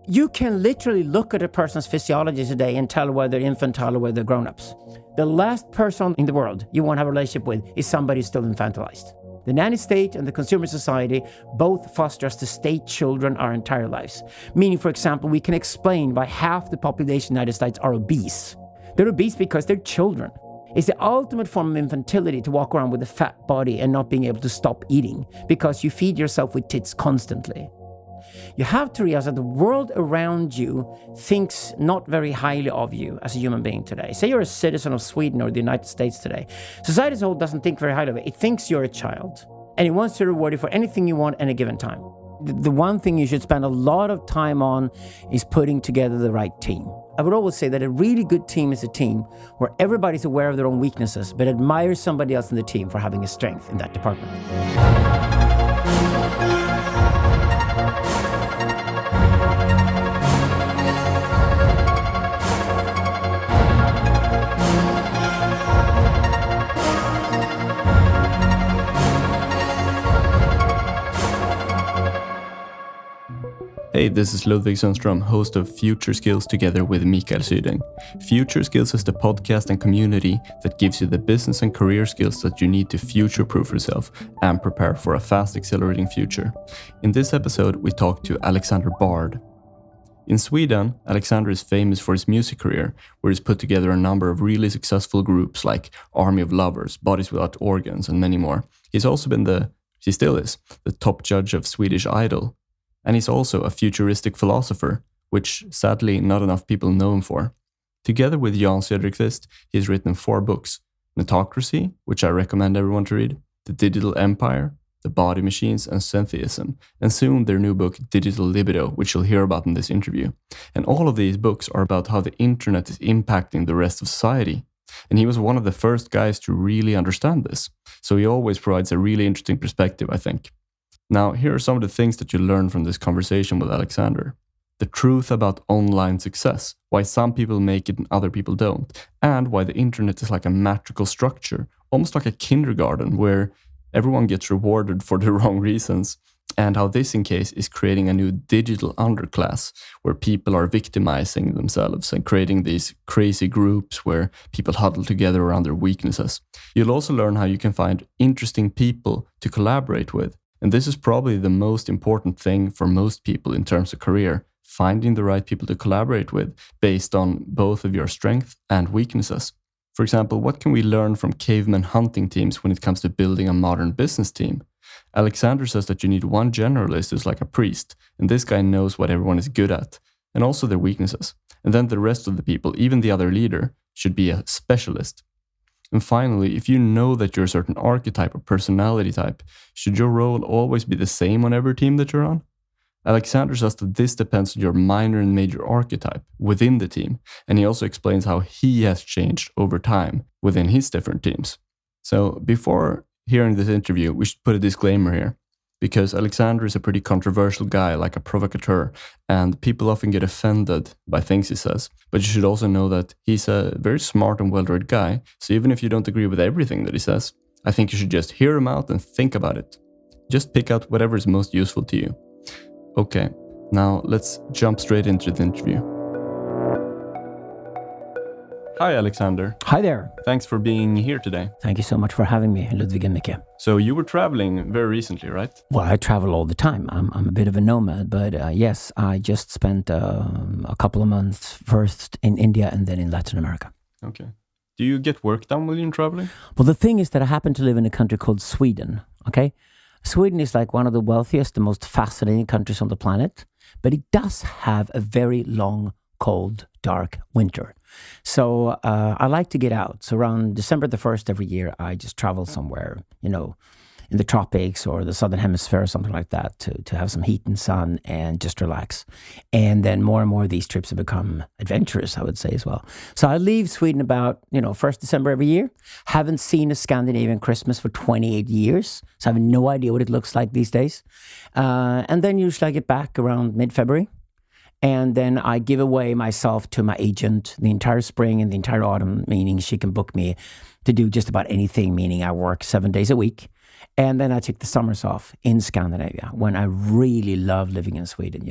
You can literally look at a person's physiology today and tell whether they're infantile or whether they're grown-ups. The last person in the world you want to have a relationship with is somebody who's still infantilized. The nanny state and the consumer society both foster us to stay children our entire lives. Meaning, for example, we can explain why half the population in the United States are obese. They're obese because they're children. It's the ultimate form of infantility to walk around with a fat body and not being able to stop eating because you feed yourself with tits constantly. You have to realize that the world around you thinks not very highly of you as a human being today. Say you're a citizen of Sweden or the United States today. Society as a whole doesn't think very highly of it. It thinks you're a child, and it wants to reward you for anything you want at a given time. The one thing you should spend a lot of time on is putting together the right team. I would always say that a really good team is a team where everybody's aware of their own weaknesses, but admires somebody else in the team for having a strength in that department. Hey, this is Ludvig Sunstrom, host of Future Skills together with Mikael Syding. Future Skills is the podcast and community that gives you the business and career skills that you need to future-proof yourself and prepare for a fast accelerating future. In this episode, we talk to Alexander Bard. In Sweden, Alexander is famous for his music career, where he's put together a number of really successful groups like Army of Lovers, Bodies Without Organs, and many more. He's also been he still is, the top judge of Swedish Idol. And he's also a futuristic philosopher, which sadly not enough people know him for. Together with Jan Söderqvist, he's written 4 books: Netocracy, which I recommend everyone to read, The Digital Empire, The Body Machines, and Syntheism, and soon their new book, Digital Libido, which you'll hear about in this interview. And all of these books are about how the internet is impacting the rest of society. And he was one of the first guys to really understand this. So he always provides a really interesting perspective, I think. Now, here are some of the things that you learn from this conversation with Alexander. The truth about online success, why some people make it and other people don't, and why the internet is like a matrical structure, almost like a kindergarten where everyone gets rewarded for the wrong reasons, and how this in case is creating a new digital underclass where people are victimizing themselves and creating these crazy groups where people huddle together around their weaknesses. You'll also learn how you can find interesting people to collaborate with. And this is probably the most important thing for most people in terms of career, finding the right people to collaborate with based on both of your strengths and weaknesses. For example, what can we learn from caveman hunting teams when it comes to building a modern business team? Alexander says that you need one generalist who's like a priest, and this guy knows what everyone is good at, and also their weaknesses. And then the rest of the people, even the other leader, should be a specialist. And finally, if you know that you're a certain archetype or personality type, should your role always be the same on every team that you're on? Alexander says that this depends on your minor and major archetype within the team, and he also explains how he has changed over time within his different teams. So before hearing this interview, we should put a disclaimer here, because Alexander is a pretty controversial guy, like a provocateur, and people often get offended by things he says. But you should also know that he's a very smart and well-read guy, so even if you don't agree with everything that he says, I think you should just hear him out and think about it. Just pick out whatever is most useful to you. Okay, now let's jump straight into the interview. Hi, Alexander. Hi there. Thanks for being here today. Thank you so much for having me, Ludvig and Mikael. So you were traveling very recently, right? Well, I travel all the time. I'm a bit of a nomad, but yes, I just spent a couple of months first in India and then in Latin America. Okay. Do you get work done while you're traveling? Well, the thing is that I happen to live in a country called Sweden, okay? Sweden is like one of the wealthiest, the most fascinating countries on the planet, but it does have a very long, cold, dark winter. So I like to get out. So around December the 1st every year, I just travel somewhere, in the tropics or the southern hemisphere or something like that to have some heat and sun and just relax. And then more and more of these trips have become adventurous, I would say as well. So I leave Sweden about, 1st December every year. Haven't seen a Scandinavian Christmas for 28 years. So I have no idea what it looks like these days. And then usually I get back around mid-February. And then I give away myself to my agent the entire spring and the entire autumn, meaning she can book me to do just about anything, meaning I work 7 days a week. And then I took the summers off in Scandinavia when I really loved living in Sweden,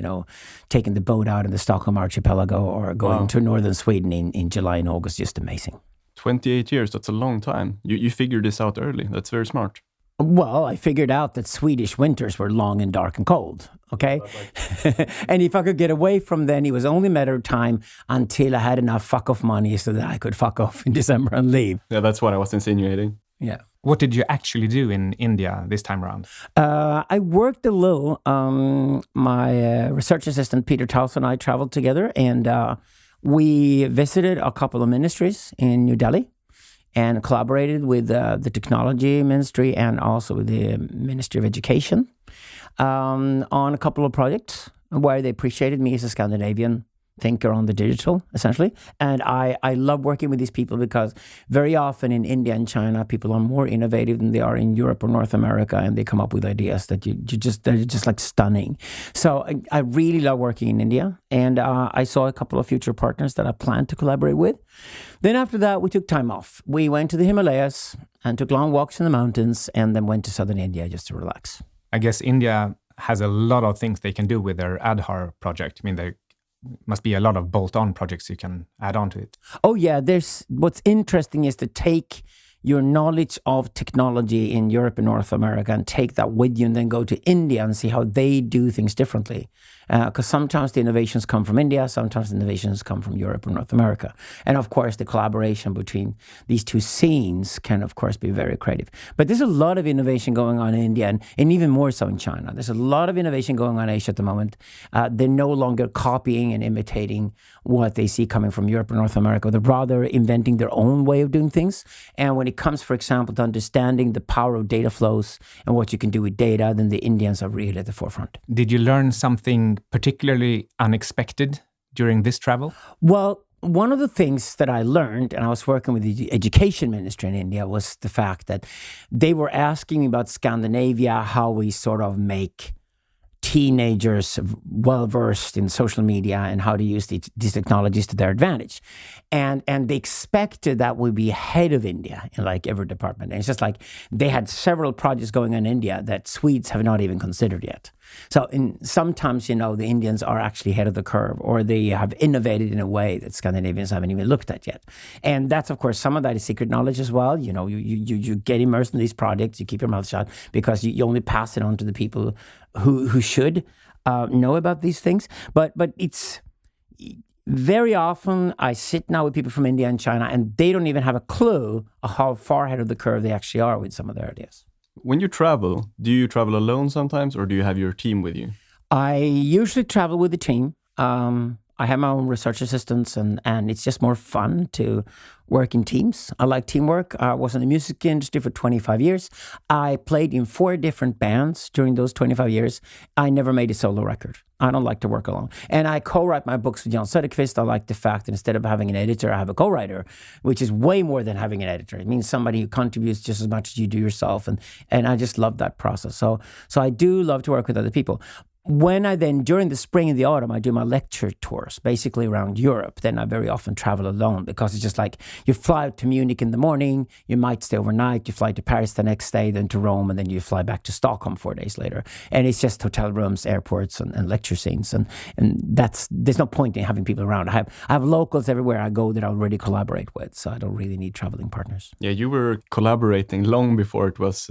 taking the boat out in the Stockholm archipelago or going to northern Sweden in July and August, just amazing. 28 years, that's a long time. You figured this out early. That's very smart. Well, I figured out that Swedish winters were long and dark and cold, okay? And if I could get away from then, it was only a matter of time until I had enough fuck-off money so that I could fuck off in December and leave. Yeah, that's what I was insinuating. Yeah. What did you actually do in India this time around? I worked a little. My research assistant, Peter Taus, and I traveled together, and we visited a couple of ministries in New Delhi and collaborated with the technology ministry and also with the Ministry of Education on a couple of projects where they appreciated me as a Scandinavian thinker on the digital, essentially. And I love working with these people because very often in India and China, people are more innovative than they are in Europe or North America, and they come up with ideas that they're just like stunning. So I really love working in India, and I saw a couple of future partners that I plan to collaborate with. Then after that, we took time off. We went to the Himalayas and took long walks in the mountains, and then went to southern India just to relax. I guess India has a lot of things they can do with their Aadhaar project. I mean, there must be a lot of bolt-on projects you can add on to it. Oh, yeah. What's interesting is to take your knowledge of technology in Europe and North America and take that with you and then go to India and see how they do things differently. Because sometimes the innovations come from India, sometimes the innovations come from Europe or North America. And of course, the collaboration between these two scenes can, of course, be very creative. But there's a lot of innovation going on in India and even more so in China. There's a lot of innovation going on in Asia at the moment. They're no longer copying and imitating what they see coming from Europe or North America. They're rather inventing their own way of doing things. And when it comes, for example, to understanding the power of data flows and what you can do with data, then the Indians are really at the forefront. Did you learn something particularly unexpected during this travel? Well, one of the things that I learned, and I was working with the education ministry in India, was the fact that they were asking me about Scandinavia, how we sort of make teenagers well-versed in social media and how to use these technologies to their advantage. And they expected that we'd be ahead of India in like every department. And it's just like they had several projects going on in India that Swedes have not even considered yet. So sometimes, the Indians are actually ahead of the curve, or they have innovated in a way that Scandinavians haven't even looked at yet. And that's, of course, some of that is secret knowledge as well. You get immersed in these projects, you keep your mouth shut because you only pass it on to the people who should know about these things. But it's very often I sit now with people from India and China, and they don't even have a clue of how far ahead of the curve they actually are with some of their ideas. When you travel, do you travel alone sometimes, or do you have your team with you? I usually travel with a team. I have my own research assistants, and it's just more fun to work in teams. I like teamwork. I was in the music industry for 25 years. I played in 4 different bands during those 25 years. I never made a solo record. I don't like to work alone. And I co-write my books with Jan Söderqvist. I like the fact that instead of having an editor, I have a co-writer, which is way more than having an editor. It means somebody who contributes just as much as you do yourself. And I just love that process. So I do love to work with other people. When I then, during the spring and the autumn, I do my lecture tours, basically around Europe, then I very often travel alone because it's just like you fly out to Munich in the morning, you might stay overnight, you fly to Paris the next day, then to Rome, and then you fly back to Stockholm 4 days later. And it's just hotel rooms, airports, and lecture scenes. And there's no point in having people around. I have locals everywhere I go that I already collaborate with, so I don't really need traveling partners. Yeah, you were collaborating long before it was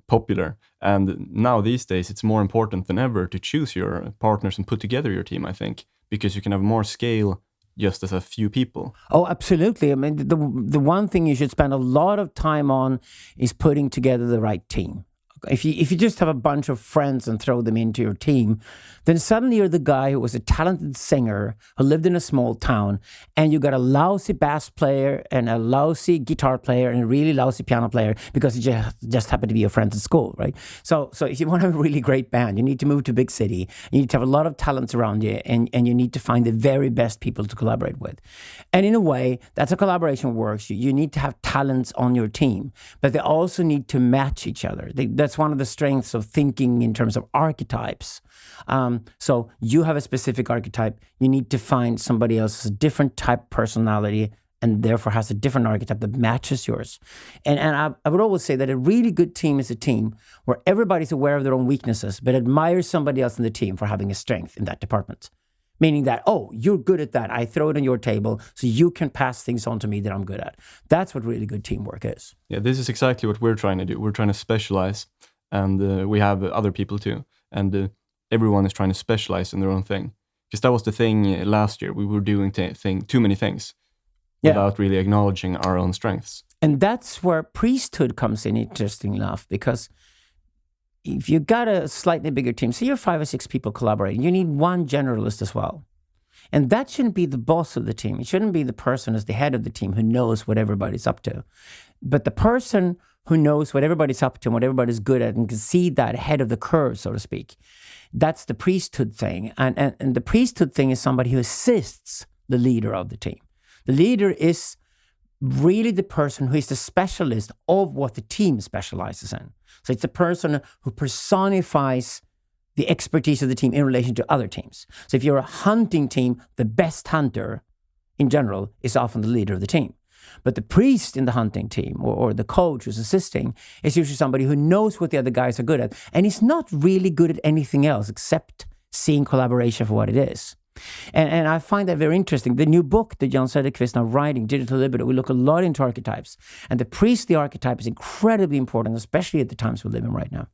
popular. And now these days, it's more important than ever to choose your partners and put together your team, I think, because you can have more scale just as a few people. Oh, absolutely. I mean, the one thing you should spend a lot of time on is putting together the right team. If you just have a bunch of friends and throw them into your team, then suddenly you're the guy who was a talented singer who lived in a small town, and you got a lousy bass player and a lousy guitar player and a really lousy piano player because you just happened to be your friends at school, right? So if you want to have a really great band, you need to move to a big city. You need to have a lot of talents around you, and you need to find the very best people to collaborate with. And in a way, that's how collaboration works. You need to have talents on your team, but they also need to match each other. That's one of the strengths of thinking in terms of archetypes. So you have a specific archetype. You need to find somebody else with a different type of personality and therefore has a different archetype that matches yours. And I would always say that a really good team is a team where everybody's aware of their own weaknesses, but admires somebody else in the team for having a strength in that department. Meaning that, oh, you're good at that. I throw it on your table so you can pass things on to me that I'm good at. That's what really good teamwork is. Yeah, this is exactly what we're trying to do. We're trying to specialize, and we have other people too. And everyone is trying to specialize in their own thing. Because that was the thing last year. We were doing too many things without really acknowledging our own strengths. And that's where priesthood comes in, interesting enough, because if you got a slightly bigger team, say you're 5 or 6 people collaborating, you need one generalist as well. And that shouldn't be the boss of the team. It shouldn't be the person as the head of the team who knows what everybody's up to. But the person who knows what everybody's up to and what everybody's good at and can see that ahead of the curve, so to speak, that's the priesthood thing. And the priesthood thing is somebody who assists the leader of the team. The leader is really the person who is the specialist of what the team specializes in. So it's the person who personifies the expertise of the team in relation to other teams. So if you're a hunting team, the best hunter in general is often the leader of the team. But the priest in the hunting team or the coach who's assisting is usually somebody who knows what the other guys are good at. And he's not really good at anything else except seeing collaboration for what it is. And I find that very interesting. The new book that Jan Söderqvist is now writing, Digital Libido, we look a lot into archetypes. And the priestly archetype is incredibly important, especially at the times we live in right now.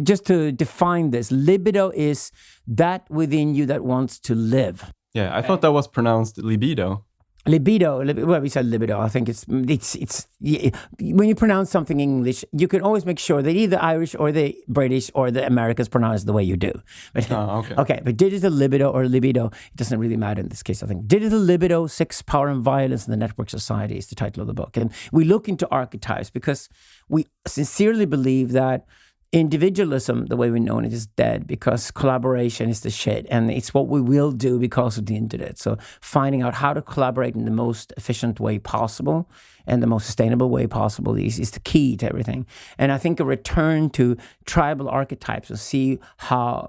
Just to define this, libido is that within you that wants to live. Yeah, I thought that was pronounced libido. Libido, well, we said libido. I think it's when you pronounce something in English, you can always make sure that either Irish or the British or the Americans pronounce the way you do. But, okay, but digital libido or libido, it doesn't really matter in this case, I think. Digital Libido, Sex, Power and Violence in the Network Society is the title of the book. And we look into archetypes because we sincerely believe that individualism, the way we know it, is dead because collaboration is the shit. And it's what we will do because of the internet. So finding out how to collaborate in the most efficient way possible and the most sustainable way possible is the key to everything. And I think a return to tribal archetypes and see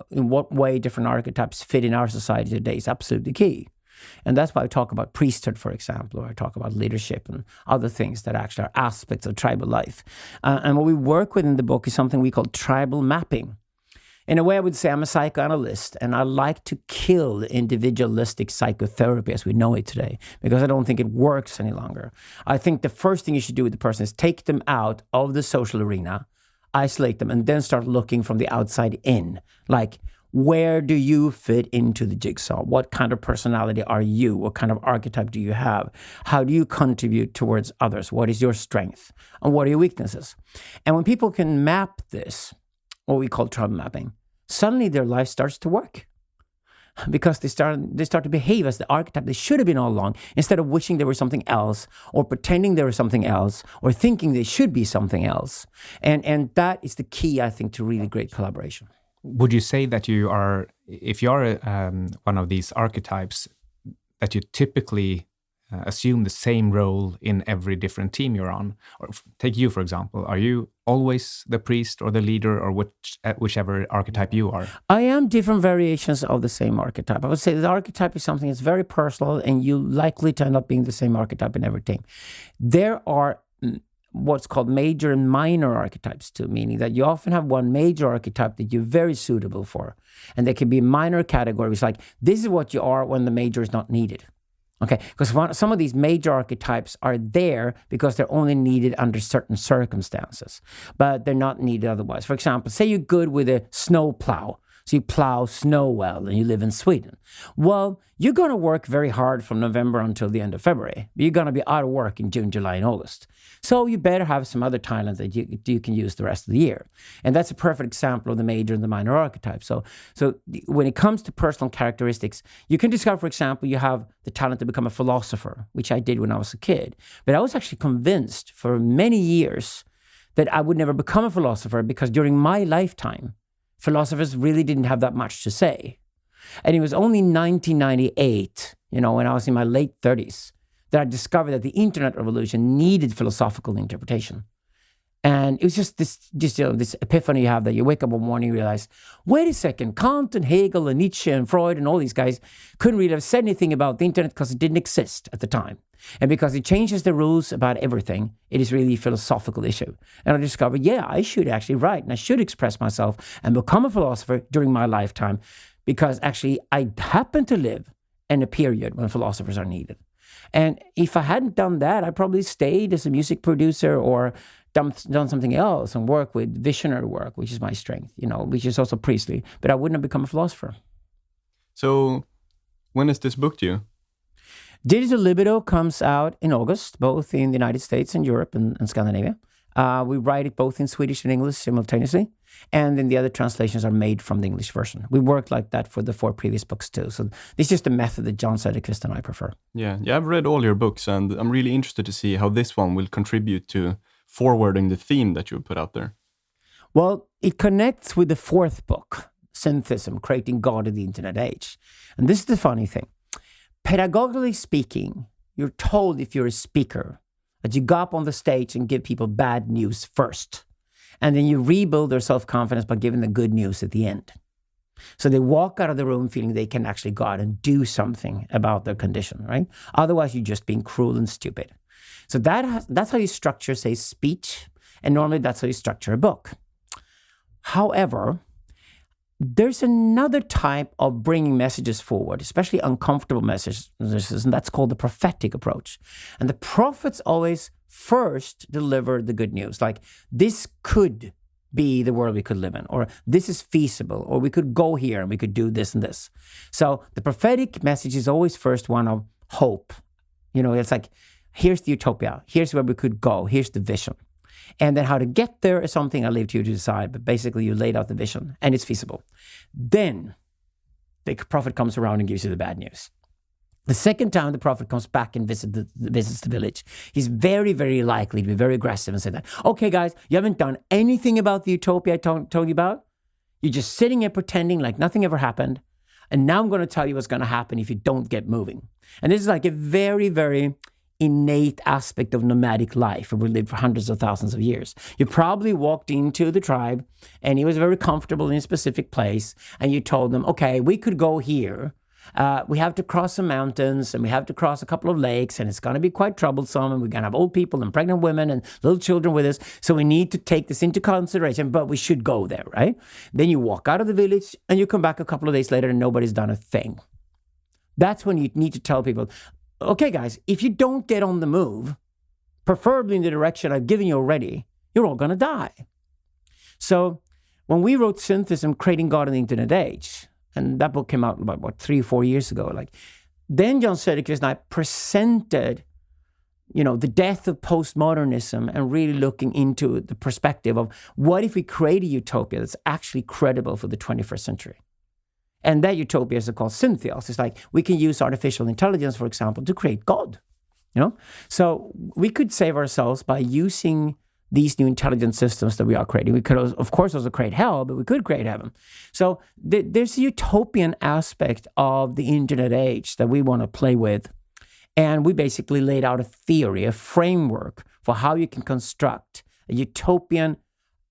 in what way different archetypes fit in our society today is absolutely key. And that's why I talk about priesthood, for example, or I talk about leadership and other things that actually are aspects of tribal life. And what we work with in the book is something we call tribal mapping. In a way, I would say I'm a psychoanalyst, and I like to kill individualistic psychotherapy as we know it today, because I don't think it works any longer. I think the first thing you should do with the person is take them out of the social arena, isolate them, and then start looking from the outside in. Like, where do you fit into the jigsaw? What kind of personality are you? What kind of archetype do you have? How do you contribute towards others? What is your strength? And what are your weaknesses? And when people can map this, what we call tribal mapping, suddenly their life starts to work. Because they start to behave as the archetype they should have been all along, instead of wishing they were something else, or pretending they were something else, or thinking they should be something else. And that is the key, I think, to really great collaboration. Would you say that you are, if you are one of these archetypes, that you typically assume the same role in every different team you're on? Or take you, for example. Are you always the priest or the leader or whichever archetype you are? I am different variations of the same archetype. I would say the archetype is something that's very personal, and you likely to end up being the same archetype in every team. There are what's called major and minor archetypes too, meaning that you often have one major archetype that you're very suitable for. And there can be minor categories like, this is what you are when the major is not needed. Okay, because some of these major archetypes are there because they're only needed under certain circumstances, but they're not needed otherwise. For example, say you're good with a snow plow. So you plow snow well and you live in Sweden. Well, you're going to work very hard from November until the end of February. You're going to be out of work in June, July, and August. So you better have some other talent that you can use the rest of the year. And that's a perfect example of the major and the minor archetype. So when it comes to personal characteristics, you can discover, for example, you have the talent to become a philosopher, which I did when I was a kid. But I was actually convinced for many years that I would never become a philosopher because during my lifetime, philosophers really didn't have that much to say. And it was only 1998, when I was in my late 30s, that I discovered that the internet revolution needed philosophical interpretation. And it was just this epiphany you have that you wake up one morning and realize, wait a second, Kant and Hegel and Nietzsche and Freud and all these guys couldn't really have said anything about the internet because it didn't exist at the time. And because it changes the rules about everything, it is really a philosophical issue. And I discovered, I should actually write and I should express myself and become a philosopher during my lifetime, because actually I happen to live in a period when philosophers are needed. And if I hadn't done that, I probably stayed as a music producer or done something else and work with visionary work, which is my strength, which is also priestly, but I wouldn't have become a philosopher. So when is this book due? Digital Libido comes out in August, both in the United States and Europe and Scandinavia. We write it both in Swedish and English simultaneously, and then the other translations are made from the English version. We worked like that for the 4 previous books too. So this is just a method that Jan Söderqvist and I prefer. Yeah, I've read all your books, and I'm really interested to see how this one will contribute to forwarding the theme that you put out there. Well, it connects with the 4th book, Syntheism, Creating God in the Internet Age. And this is the funny thing. Pedagogically speaking, you're told if you're a speaker that you go up on the stage and give people bad news first. And then you rebuild their self-confidence by giving them good news at the end. So they walk out of the room feeling they can actually go out and do something about their condition, right? Otherwise, you're just being cruel and stupid. So that's how you structure, say, speech. And normally that's how you structure a book. However, there's another type of bringing messages forward, especially uncomfortable messages, and that's called the prophetic approach. And the prophets always first deliver the good news, like this could be the world we could live in, or this is feasible, or we could go here and we could do this and this. So the prophetic message is always first one of hope. It's like, here's the utopia, here's where we could go, here's the vision. And then how to get there is something I leave to you to decide. But basically, you laid out the vision and it's feasible. Then the prophet comes around and gives you the bad news. The second time the prophet comes back and visits the village, he's very, very likely to be very aggressive and say that, okay, guys, you haven't done anything about the utopia I told you about. You're just sitting here pretending like nothing ever happened. And now I'm going to tell you what's going to happen if you don't get moving. And this is like a very, very innate aspect of nomadic life where we lived for hundreds of thousands of years. You probably walked into the tribe and he was very comfortable in a specific place and you told them, okay, we could go here. We have to cross some mountains and we have to cross a couple of lakes and it's going to be quite troublesome and we're going to have old people and pregnant women and little children with us. So we need to take this into consideration, but we should go there, right? Then you walk out of the village and you come back a couple of days later and nobody's done a thing. That's when you need to tell people, okay, guys, if you don't get on the move, preferably in the direction I've given you already, you're all going to die. So when we wrote Syntheism, Creating God in the Internet Age, and that book came out about 3 or 4 years ago, then Jan Söderqvist and I presented, the death of postmodernism and really looking into the perspective of what if we create a utopia that's actually credible for the 21st century. And that utopia is called Syntheism. It's like we can use artificial intelligence, for example, to create God. So we could save ourselves by using these new intelligent systems that we are creating. We could, of course, also create hell, but we could create heaven. So there's a utopian aspect of the internet age that we want to play with. And we basically laid out a theory, a framework for how you can construct a utopian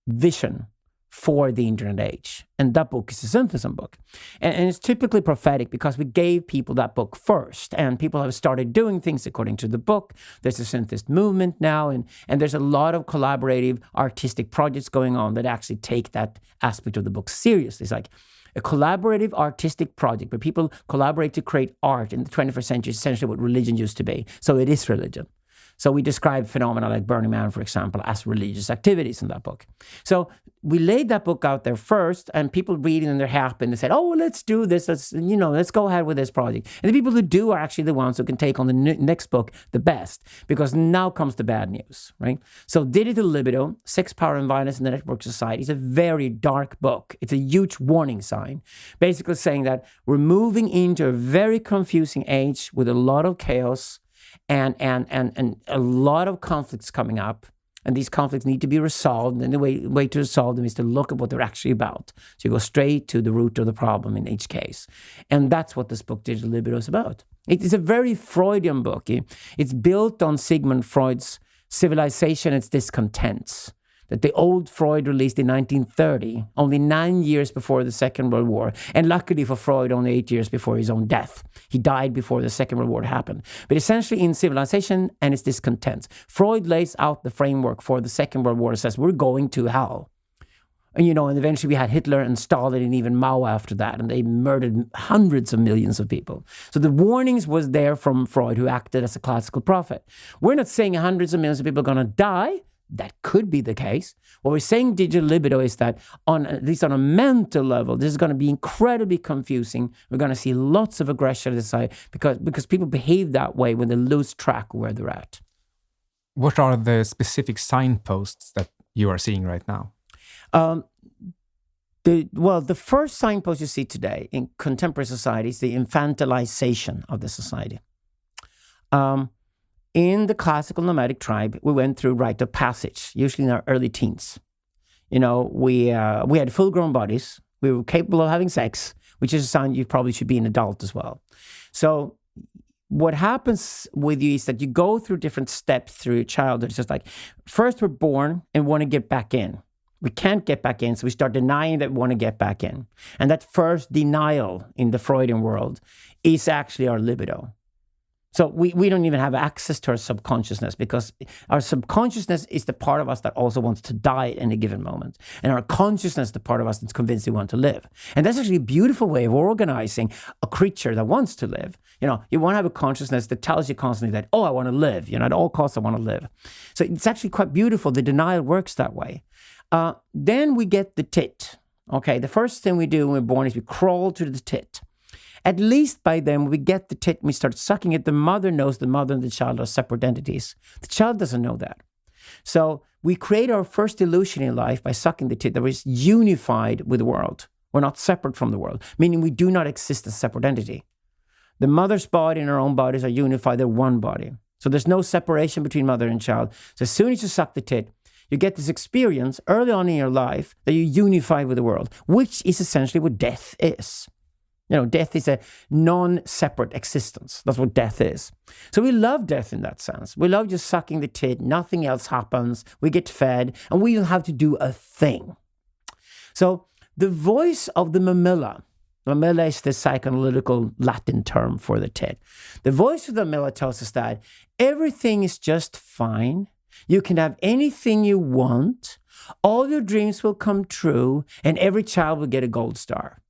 vision for the internet age. And that book is a Syntheism book. And it's typically prophetic because we gave people that book first. And people have started doing things according to the book. There's a synthist movement now. And there's a lot of collaborative artistic projects going on that actually take that aspect of the book seriously. It's like a collaborative artistic project where people collaborate to create art in the 21st century is essentially what religion used to be. So it is religion. So we describe phenomena like Burning Man, for example, as religious activities in that book. So we laid that book out there first, and people read it and they're happy and they said, "Oh, let's do this. Let's go ahead with this project." And the people who do are actually the ones who can take on the next book the best, because now comes the bad news, right? So Digital Libido, Sex, Power, and Violence in the Network Society is a very dark book. It's a huge warning sign, basically saying that we're moving into a very confusing age with a lot of chaos, and a lot of conflicts coming up, and these conflicts need to be resolved, and the way to resolve them is to look at what they're actually about. So you go straight to the root of the problem in each case. And that's what this book, Digital Libido, is about. It is a very Freudian book. It's built on Sigmund Freud's civilization and its discontents. that the old Freud released in 1930, only 9 years before the Second World War, and luckily for Freud, only 8 years before his own death. He died before the Second World War happened. But essentially in Civilization and its Discontent, Freud lays out the framework for the Second World War and says, we're going to hell. And, and eventually we had Hitler and Stalin and even Mao after that, and they murdered hundreds of millions of people. So the warnings was there from Freud, who acted as a classical prophet. We're not saying hundreds of millions of people are going to die. That could be the case. What we're saying digital libido is that at least on a mental level, this is going to be incredibly confusing. We're going to see lots of aggression at the side because people behave that way when they lose track of where they're at. What are the specific signposts that you are seeing right now? The first signpost you see today in contemporary society is the infantilization of the society. In the classical nomadic tribe, we went through rite of passage, usually in our early teens. We had full-grown bodies. We were capable of having sex, which is a sign you probably should be an adult as well. So what happens with you is that you go through different steps through your childhood. It's just like, first we're born and want to get back in. We can't get back in, so we start denying that we want to get back in. And that first denial in the Freudian world is actually our libido. So we don't even have access to our subconsciousness, because our subconsciousness is the part of us that also wants to die at any given moment. And our consciousness is the part of us that's convinced we want to live. And that's actually a beautiful way of organizing a creature that wants to live. You want to have a consciousness that tells you constantly that, I want to live. At all costs, I want to live. So it's actually quite beautiful. The denial works that way. Then we get the tit. Okay, the first thing we do when we're born is we crawl to the tit. At least by then, when we get the tit and we start sucking it, the mother knows the mother and the child are separate entities. The child doesn't know that. So we create our first illusion in life by sucking the tit that we're unified with the world. We're not separate from the world, meaning we do not exist as a separate entity. The mother's body and our own bodies are unified. They're one body. So there's no separation between mother and child. So as soon as you suck the tit, you get this experience early on in your life that you're unified with the world, which is essentially what death is. Death is a non-separate existence. That's what death is. So we love death in that sense. We love just sucking the tit. Nothing else happens. We get fed, and we don't have to do a thing. So the voice of the mamilla is the psychoanalytical Latin term for the tit. The voice of the mamilla tells us that everything is just fine. You can have anything you want. All your dreams will come true, and every child will get a gold star.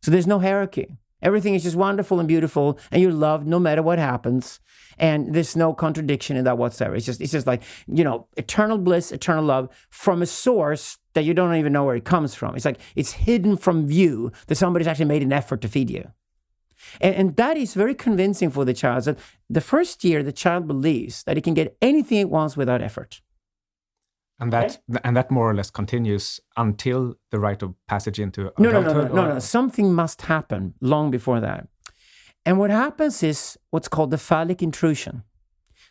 So there's no hierarchy. Everything is just wonderful and beautiful, and you're loved no matter what happens. And there's no contradiction in that whatsoever. It's just like, eternal bliss, eternal love from a source that you don't even know where it comes from. It's like it's hidden from view that somebody's actually made an effort to feed you. And that is very convincing for the child. So the first year, the child believes that he can get anything it wants without effort. And that more or less continues until the rite of passage into adulthood? No. Something must happen long before that. And what happens is what's called the phallic intrusion.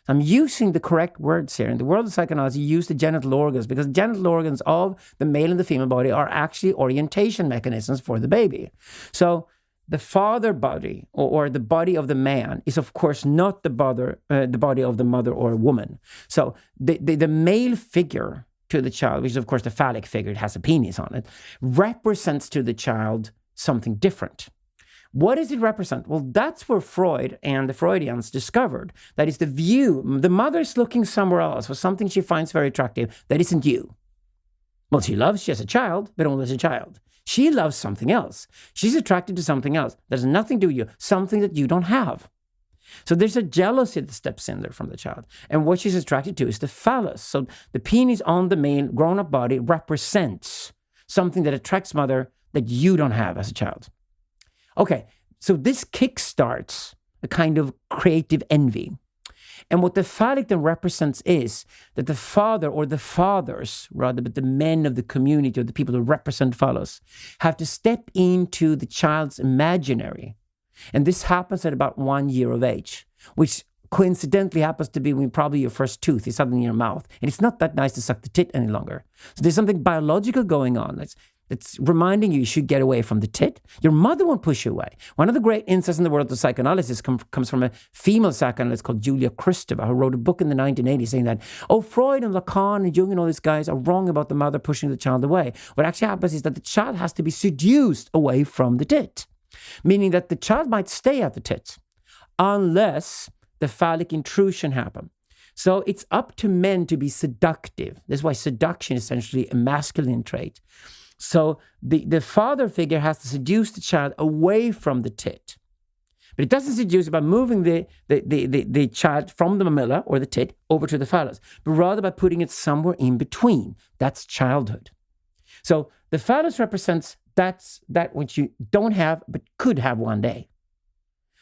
I'm using the correct words here. In the world of psychoanalysis, you use the genital organs because genital organs of the male and the female body are actually orientation mechanisms for the baby. So the father body or the body of the man is, of course, not the body of the mother or woman. So the male figure to the child, which is, of course, the phallic figure, it has a penis on it, represents to the child something different. What does it represent? Well, that's where Freud and the Freudians discovered that is the view. The mother is looking somewhere else for something she finds very attractive that isn't you. Well, she loves you as a child, but only as a child. She loves something else. She's attracted to something else. There's nothing to do with you, something that you don't have. So there's a jealousy that steps in there from the child. And what she's attracted to is the phallus. So the penis on the male grown-up body represents something that attracts mother that you don't have as a child. Okay, so this kickstarts a kind of creative envy. And what the phallic then represents is that the father or the fathers, rather, but the men of the community or the people who represent phallus, have to step into the child's imaginary. And this happens at about 1 year of age, which coincidentally happens to be when probably your first tooth is suddenly in your mouth. And it's not that nice to suck the tit any longer. So there's something biological going on. that's reminding you should get away from the tit. Your mother won't push you away. One of the great insights in the world of psychoanalysis comes from a female psychoanalyst called Julia Kristeva, who wrote a book in the 1980s saying that, Freud and Lacan and Jung and all these guys are wrong about the mother pushing the child away. What actually happens is that the child has to be seduced away from the tit, meaning that the child might stay at the tit unless the phallic intrusion happens. So it's up to men to be seductive. That's why seduction is essentially a masculine trait. So the father figure has to seduce the child away from the tit. But it doesn't seduce by moving the child from the mamilla or the tit over to the phallus, but rather by putting it somewhere in between. That's childhood. So the phallus represents that which you don't have but could have one day.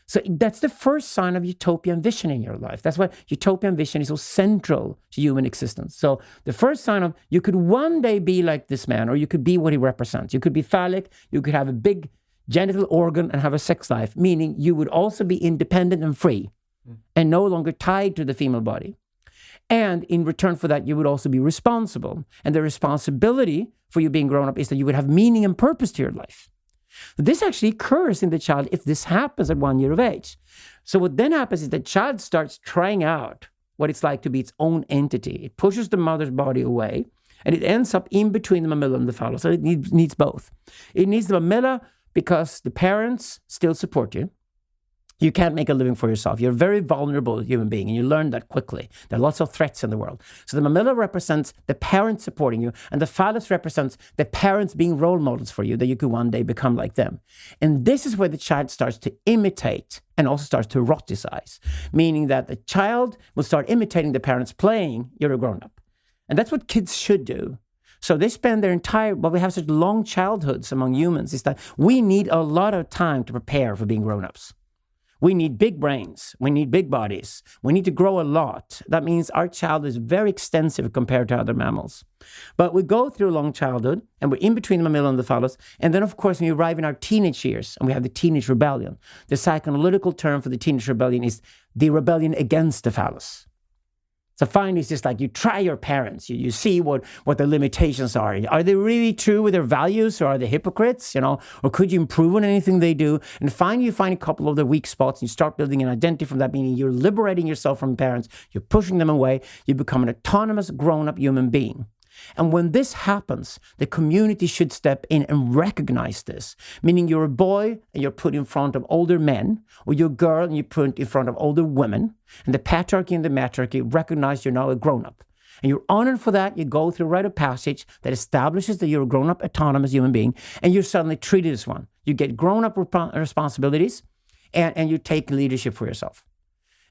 So that's the first sign of utopian vision in your life. That's why utopian vision is so central to human existence. So the first sign of you could one day be like this man, or you could be what he represents. You could be phallic, you could have a big genital organ and have a sex life, meaning you would also be independent and free and no longer tied to the female body. And in return for that, you would also be responsible. And the responsibility for you being grown up is that you would have meaning and purpose to your life. This actually occurs in the child if this happens at 1 year of age. So what then happens is the child starts trying out what it's like to be its own entity. It pushes the mother's body away, and it ends up in between the mamilla and the phallus. So it needs both. It needs the mamilla because the parents still support you. You can't make a living for yourself. You're a very vulnerable human being, and you learn that quickly. There are lots of threats in the world. So the mamilla represents the parents supporting you, and the phallus represents the parents being role models for you, that you could one day become like them. And this is where the child starts to imitate and also starts to eroticize, meaning that the child will start imitating the parents playing, you're a grown-up. And that's what kids should do. So they spend their but we have such long childhoods among humans, is that we need a lot of time to prepare for being grown-ups. We need big brains. We need big bodies. We need to grow a lot. That means our childhood is very extensive compared to other mammals. But we go through a long childhood, and we're in between the mamilla and the phallus. And then, of course, when we arrive in our teenage years, and we have the teenage rebellion, the psychoanalytical term for the teenage rebellion is the rebellion against the phallus. So finally, it's just like you try your parents. You see what the limitations are. Are they really true with their values, or are they hypocrites? Or could you improve on anything they do? And finally, you find a couple of their weak spots, and you start building an identity from that, meaning you're liberating yourself from parents. You're pushing them away. You become an autonomous, grown-up human being. And when this happens, the community should step in and recognize this. Meaning you're a boy and you're put in front of older men, or you're a girl and you're put in front of older women. And the patriarchy and the matriarchy recognize you're now a grown-up. And you're honored for that. You go through a rite of passage that establishes that you're a grown-up, autonomous human being, and you're suddenly treated as one. You get grown-up responsibilities, and you take leadership for yourself.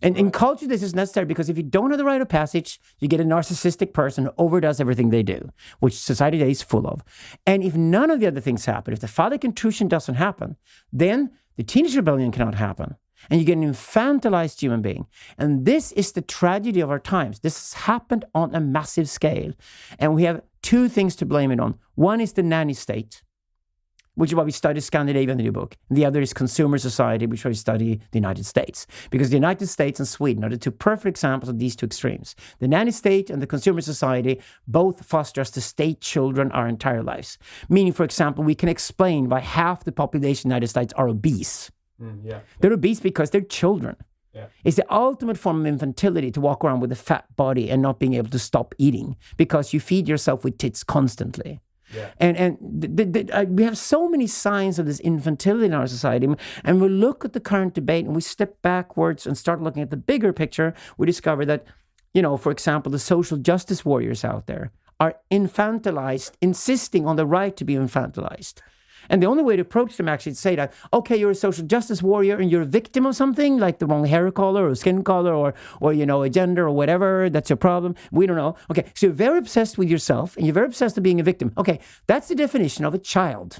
And in culture, this is necessary because if you don't have the rite of passage, you get a narcissistic person who overdoes everything they do, which society today is full of. And if none of the other things happen, if the phallic intrusion doesn't happen, then the teenage rebellion cannot happen. And you get an infantilized human being. And this is the tragedy of our times. This has happened on a massive scale. And we have two things to blame it on. One is the nanny state, which is why we study Scandinavia in the new book. And the other is consumer society, which is why we study the United States. Because the United States and Sweden are the two perfect examples of these two extremes. The nanny state and the consumer society both foster us to state children our entire lives. Meaning, for example, we can explain why half the population in the United States are obese. They're obese because they're children. Yeah. It's the ultimate form of infantility to walk around with a fat body and not being able to stop eating because you feed yourself with tits constantly. Yeah. And we have so many signs of this infantility in our society. And we look at the current debate and we step backwards and start looking at the bigger picture. We discover that, for example, the social justice warriors out there are infantilized, insisting on the right to be infantilized. And the only way to approach them actually is to say that, okay, you're a social justice warrior and you're a victim of something like the wrong hair color or skin color or a gender or whatever, that's your problem. We don't know. Okay, so you're very obsessed with yourself and you're very obsessed with being a victim. Okay, that's the definition of a child.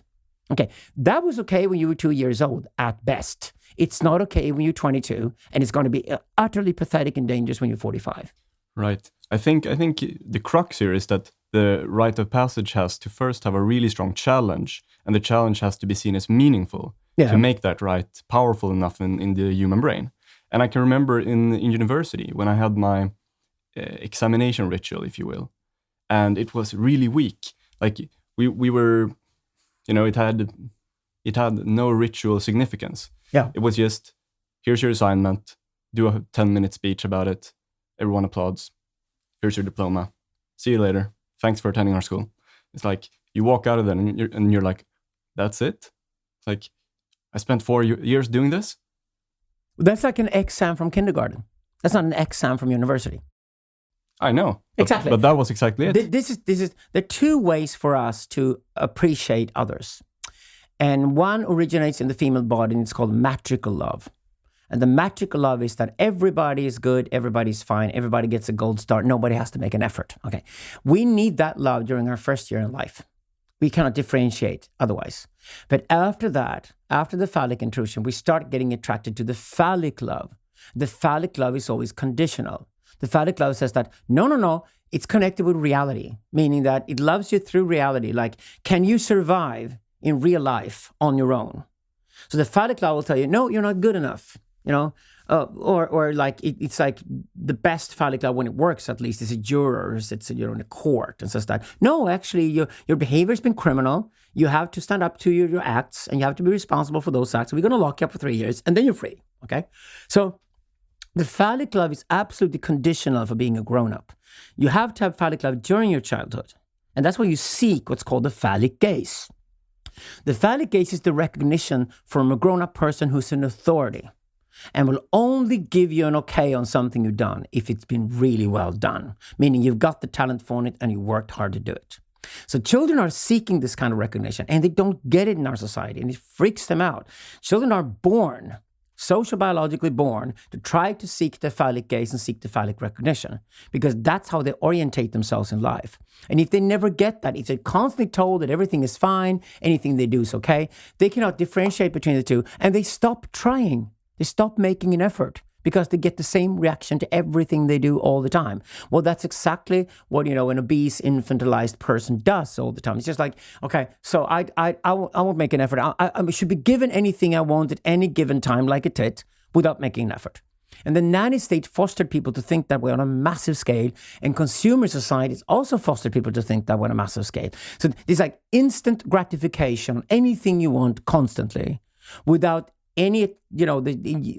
Okay, that was okay when you were 2 years old at best. It's not okay when you're 22, and it's going to be utterly pathetic and dangerous when you're 45. Right. I think the crux here is that the rite of passage has to first have a really strong challenge, and the challenge has to be seen as meaningful to make that rite powerful enough in the human brain. And I can remember in university when I had my examination ritual, if you will, and it was really weak. Like we were it had no ritual significance. Yeah. It was just, here's your assignment, do a 10-minute speech about it, everyone applauds, here's your diploma, see you later, thanks for attending our school. It's like, you walk out of there and you're like, that's it? It's like, I spent 4 years doing this? That's like an exam from kindergarten. That's not an exam from university. I know. Exactly. But that was exactly it. This is there are two ways for us to appreciate others. And one originates in the female body, and it's called matrical love. And the matrical love is that everybody is good, everybody's fine, everybody gets a gold star, nobody has to make an effort. Okay. We need that love during our first year in life. We cannot differentiate otherwise. But after that, after the phallic intrusion, we start getting attracted to the phallic love. The phallic love is always conditional. The phallic love says that, no, it's connected with reality, meaning that it loves you through reality. Like, can you survive in real life on your own? So the phallic love will tell you, no, you're not good enough, or like it's like the best phallic love when it works, at least, is a juror, it's in a court and says that, no, actually your behavior has been criminal. You have to stand up to your acts and you have to be responsible for those acts. We're going to lock you up for 3 years and then you're free. Okay. So the phallic love is absolutely conditional for being a grown-up. You have to have phallic love during your childhood. And that's why you seek what's called the phallic gaze. The phallic gaze is the recognition from a grown-up person who's an authority and will only give you an okay on something you've done if it's been really well done, meaning you've got the talent for it and you worked hard to do it. So children are seeking this kind of recognition and they don't get it in our society and it freaks them out. Children are born, social-biologically born, to try to seek the phallic gaze and seek the phallic recognition because that's how they orientate themselves in life. And if they never get that, if they're constantly told that everything is fine, anything they do is okay, they cannot differentiate between the two and they stop trying. They stop making an effort because they get the same reaction to everything they do all the time. Well, that's exactly what, an obese, infantilized person does all the time. It's just like, okay, so I won't make an effort. I should be given anything I want at any given time, like a tit, without making an effort. And the nanny state fostered people to think that way on a massive scale, and consumer societies also fostered people to think that way on a massive scale. So it's like instant gratification, anything you want constantly, without any,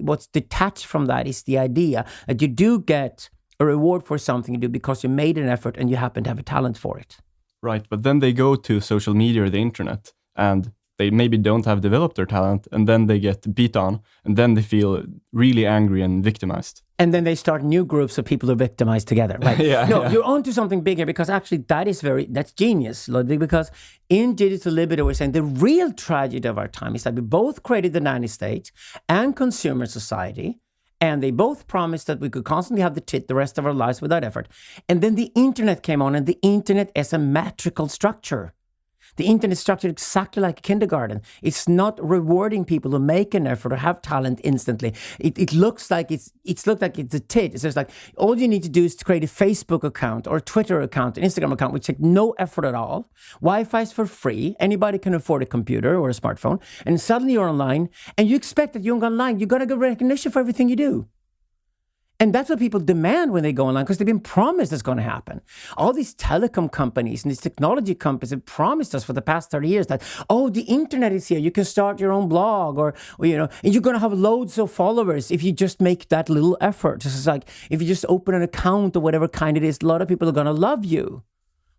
what's detached from that is the idea that you do get a reward for something you do because you made an effort and you happen to have a talent for it. Right, but then they go to social media or the internet and they maybe don't have developed their talent and then they get beat on and then they feel really angry and victimized. And then they start new groups of people who are victimized together, right? You're onto something bigger because actually that's genius, Ludvig, because in Digital Libido, we're saying the real tragedy of our time is that we both created the nanny state and consumer society, and they both promised that we could constantly have the tit the rest of our lives without effort. And then the internet came on, and the internet is a matrical structure. The internet is structured exactly like a kindergarten. It's not rewarding people who make an effort or have talent instantly. It looks like it's a tit. It's just like all you need to do is to create a Facebook account or a Twitter account, an Instagram account, which takes no effort at all. Wi-Fi is for free. Anybody can afford a computer or a smartphone. And suddenly you're online and you expect that you're online. You're going to get recognition for everything you do. And that's what people demand when they go online because they've been promised it's going to happen. All these telecom companies and these technology companies have promised us for the past 30 years that, the internet is here. You can start your own blog or and you're going to have loads of followers if you just make that little effort. It's like if you just open an account or whatever kind it is, a lot of people are going to love you.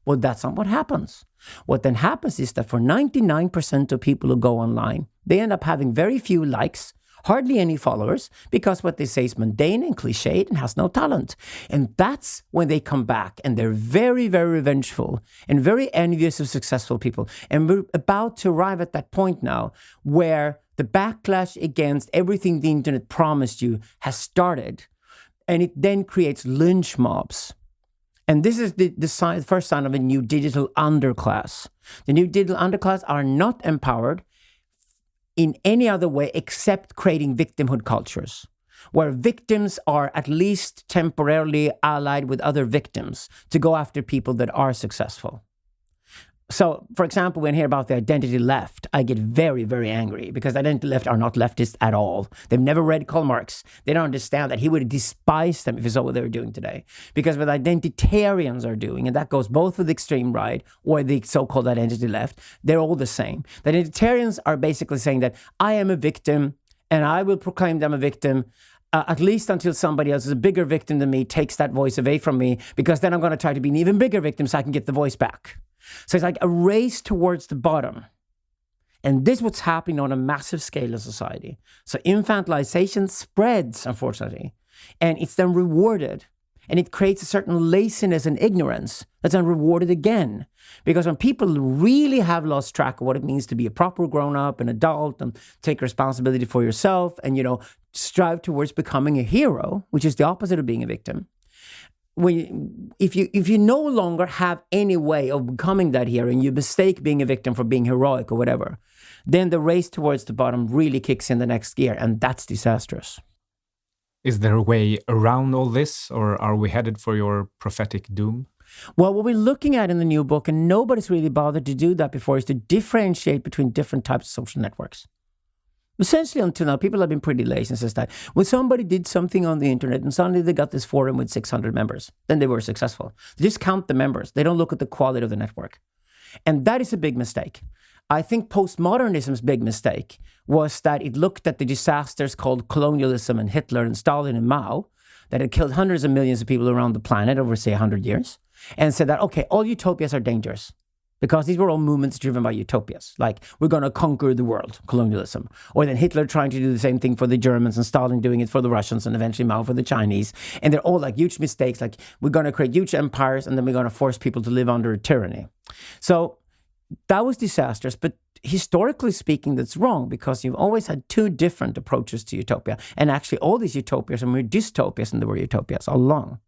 Well, that's not what happens. What then happens is that for 99% of people who go online, they end up having very few likes, hardly any followers, because what they say is mundane and cliched and has no talent. And that's when they come back and they're very, very revengeful and very envious of successful people. And we're about to arrive at that point now where the backlash against everything the internet promised you has started. And it then creates lynch mobs. And this is the first sign of a new digital underclass. The new digital underclass are not empowered in any other way except creating victimhood cultures, where victims are at least temporarily allied with other victims to go after people that are successful. So, for example, when I hear about the identity left, I get very, very angry because the identity left are not leftists at all. They've never read Karl Marx. They don't understand that he would despise them if he saw what they were doing today. Because what identitarians are doing, and that goes both with the extreme right or the so-called identity left, they're all the same. The identitarians are basically saying that I am a victim and I will proclaim them a victim at least until somebody else is a bigger victim than me takes that voice away from me, because then I'm going to try to be an even bigger victim so I can get the voice back. So it's like a race towards the bottom. And this is what's happening on a massive scale in society. So infantilization spreads, unfortunately, and it's then rewarded. And it creates a certain laziness and ignorance that's then rewarded again. Because when people really have lost track of what it means to be a proper grown-up, an adult, and take responsibility for yourself, and, strive towards becoming a hero, which is the opposite of being a victim. If you no longer have any way of becoming that hero, and you mistake being a victim for being heroic or whatever, then the race towards the bottom really kicks in the next gear, and that's disastrous. Is there a way around all this, or are we headed for your prophetic doom? Well, what we're looking at in the new book, and nobody's really bothered to do that before, is to differentiate between different types of social networks. Essentially, until now, people have been pretty lazy and says that when somebody did something on the internet and suddenly they got this forum with 600 members, then they were successful. They just count the members. They don't look at the quality of the network. And that is a big mistake. I think postmodernism's big mistake was that it looked at the disasters called colonialism and Hitler and Stalin and Mao that had killed hundreds of millions of people around the planet over, say, 100 years, and said that, okay, all utopias are dangerous because these were all movements driven by utopias, like we're going to conquer the world, colonialism, or then Hitler trying to do the same thing for the Germans and Stalin doing it for the Russians and eventually Mao for the Chinese. And they're all like huge mistakes, like we're going to create huge empires and then we're going to force people to live under a tyranny. So that was disastrous, but historically speaking, that's wrong because you've always had two different approaches to utopia. And actually all these utopias are more dystopias than they were utopias all along.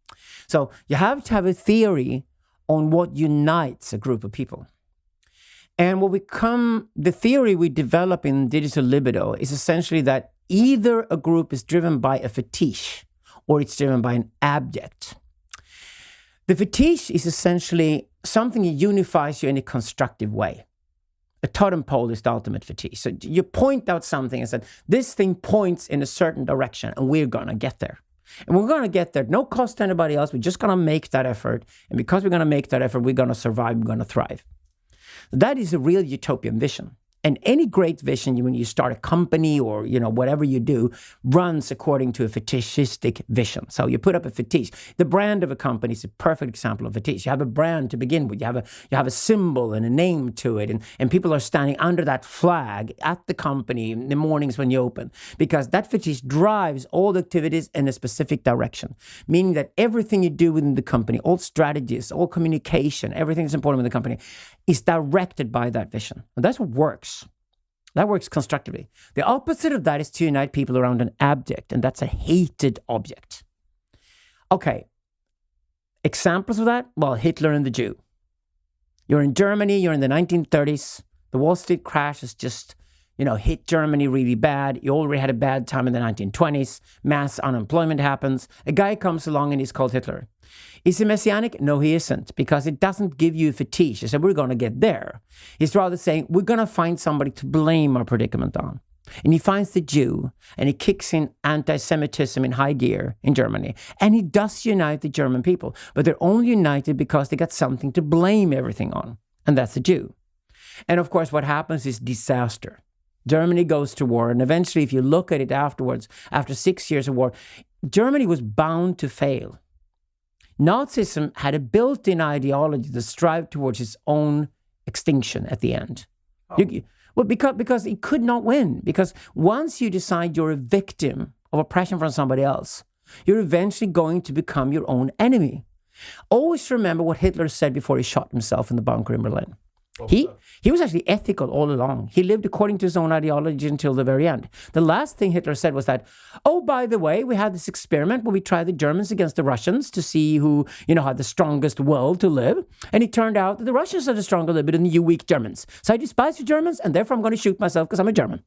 So you have to have a theory on what unites a group of people. And the theory we develop in Digital Libido is essentially that either a group is driven by a fetish or it's driven by an abject. The fetish is essentially something that unifies you in a constructive way. A totem pole is the ultimate fetish. So you point out something and said, this thing points in a certain direction and we're going to get there. And we're going to get there, no cost to anybody else. We're just going to make that effort. And because we're going to make that effort, we're going to survive, we're going to thrive. That is a real utopian vision. And any great vision, when you start a company or, whatever you do, runs according to a fetishistic vision. So you put up a fetish. The brand of a company is a perfect example of fetish. You have a brand to begin with. You have a symbol and a name to it. And people are standing under that flag at the company in the mornings when you open. Because that fetish drives all the activities in a specific direction. Meaning that everything you do within the company, all strategies, all communication, everything that's important in the company is directed by that vision. And that's what works. That works constructively. The opposite of that is to unite people around an abject, and that's a hated object. Okay, examples of that? Well, Hitler and the Jew. You're in Germany, you're in the 1930s, the Wall Street crash has just, hit Germany really bad. You already had a bad time in the 1920s, mass unemployment happens. A guy comes along and he's called Hitler. Is he messianic? No, he isn't, because it doesn't give you a fetish. He said, we're going to get there. He's rather saying, we're going to find somebody to blame our predicament on. And he finds the Jew, and he kicks in anti-Semitism in high gear in Germany. And he does unite the German people, but they're only united because they got something to blame everything on, and that's the Jew. And of course, what happens is disaster. Germany goes to war, and eventually, if you look at it afterwards, after 6 years of war, Germany was bound to fail. Nazism had a built-in ideology that strived towards its own extinction at the end. Oh. Because it could not win. Because once you decide you're a victim of oppression from somebody else, you're eventually going to become your own enemy. Always remember what Hitler said before he shot himself in the bunker in Berlin. He was actually ethical all along. He lived according to his own ideology until the very end. The last thing Hitler said was that, oh, by the way, we had this experiment where we tried the Germans against the Russians to see who, had the strongest will to live. And it turned out that the Russians had a stronger libido than you weak Germans. So I despise the Germans, and therefore I'm going to shoot myself because I'm a German.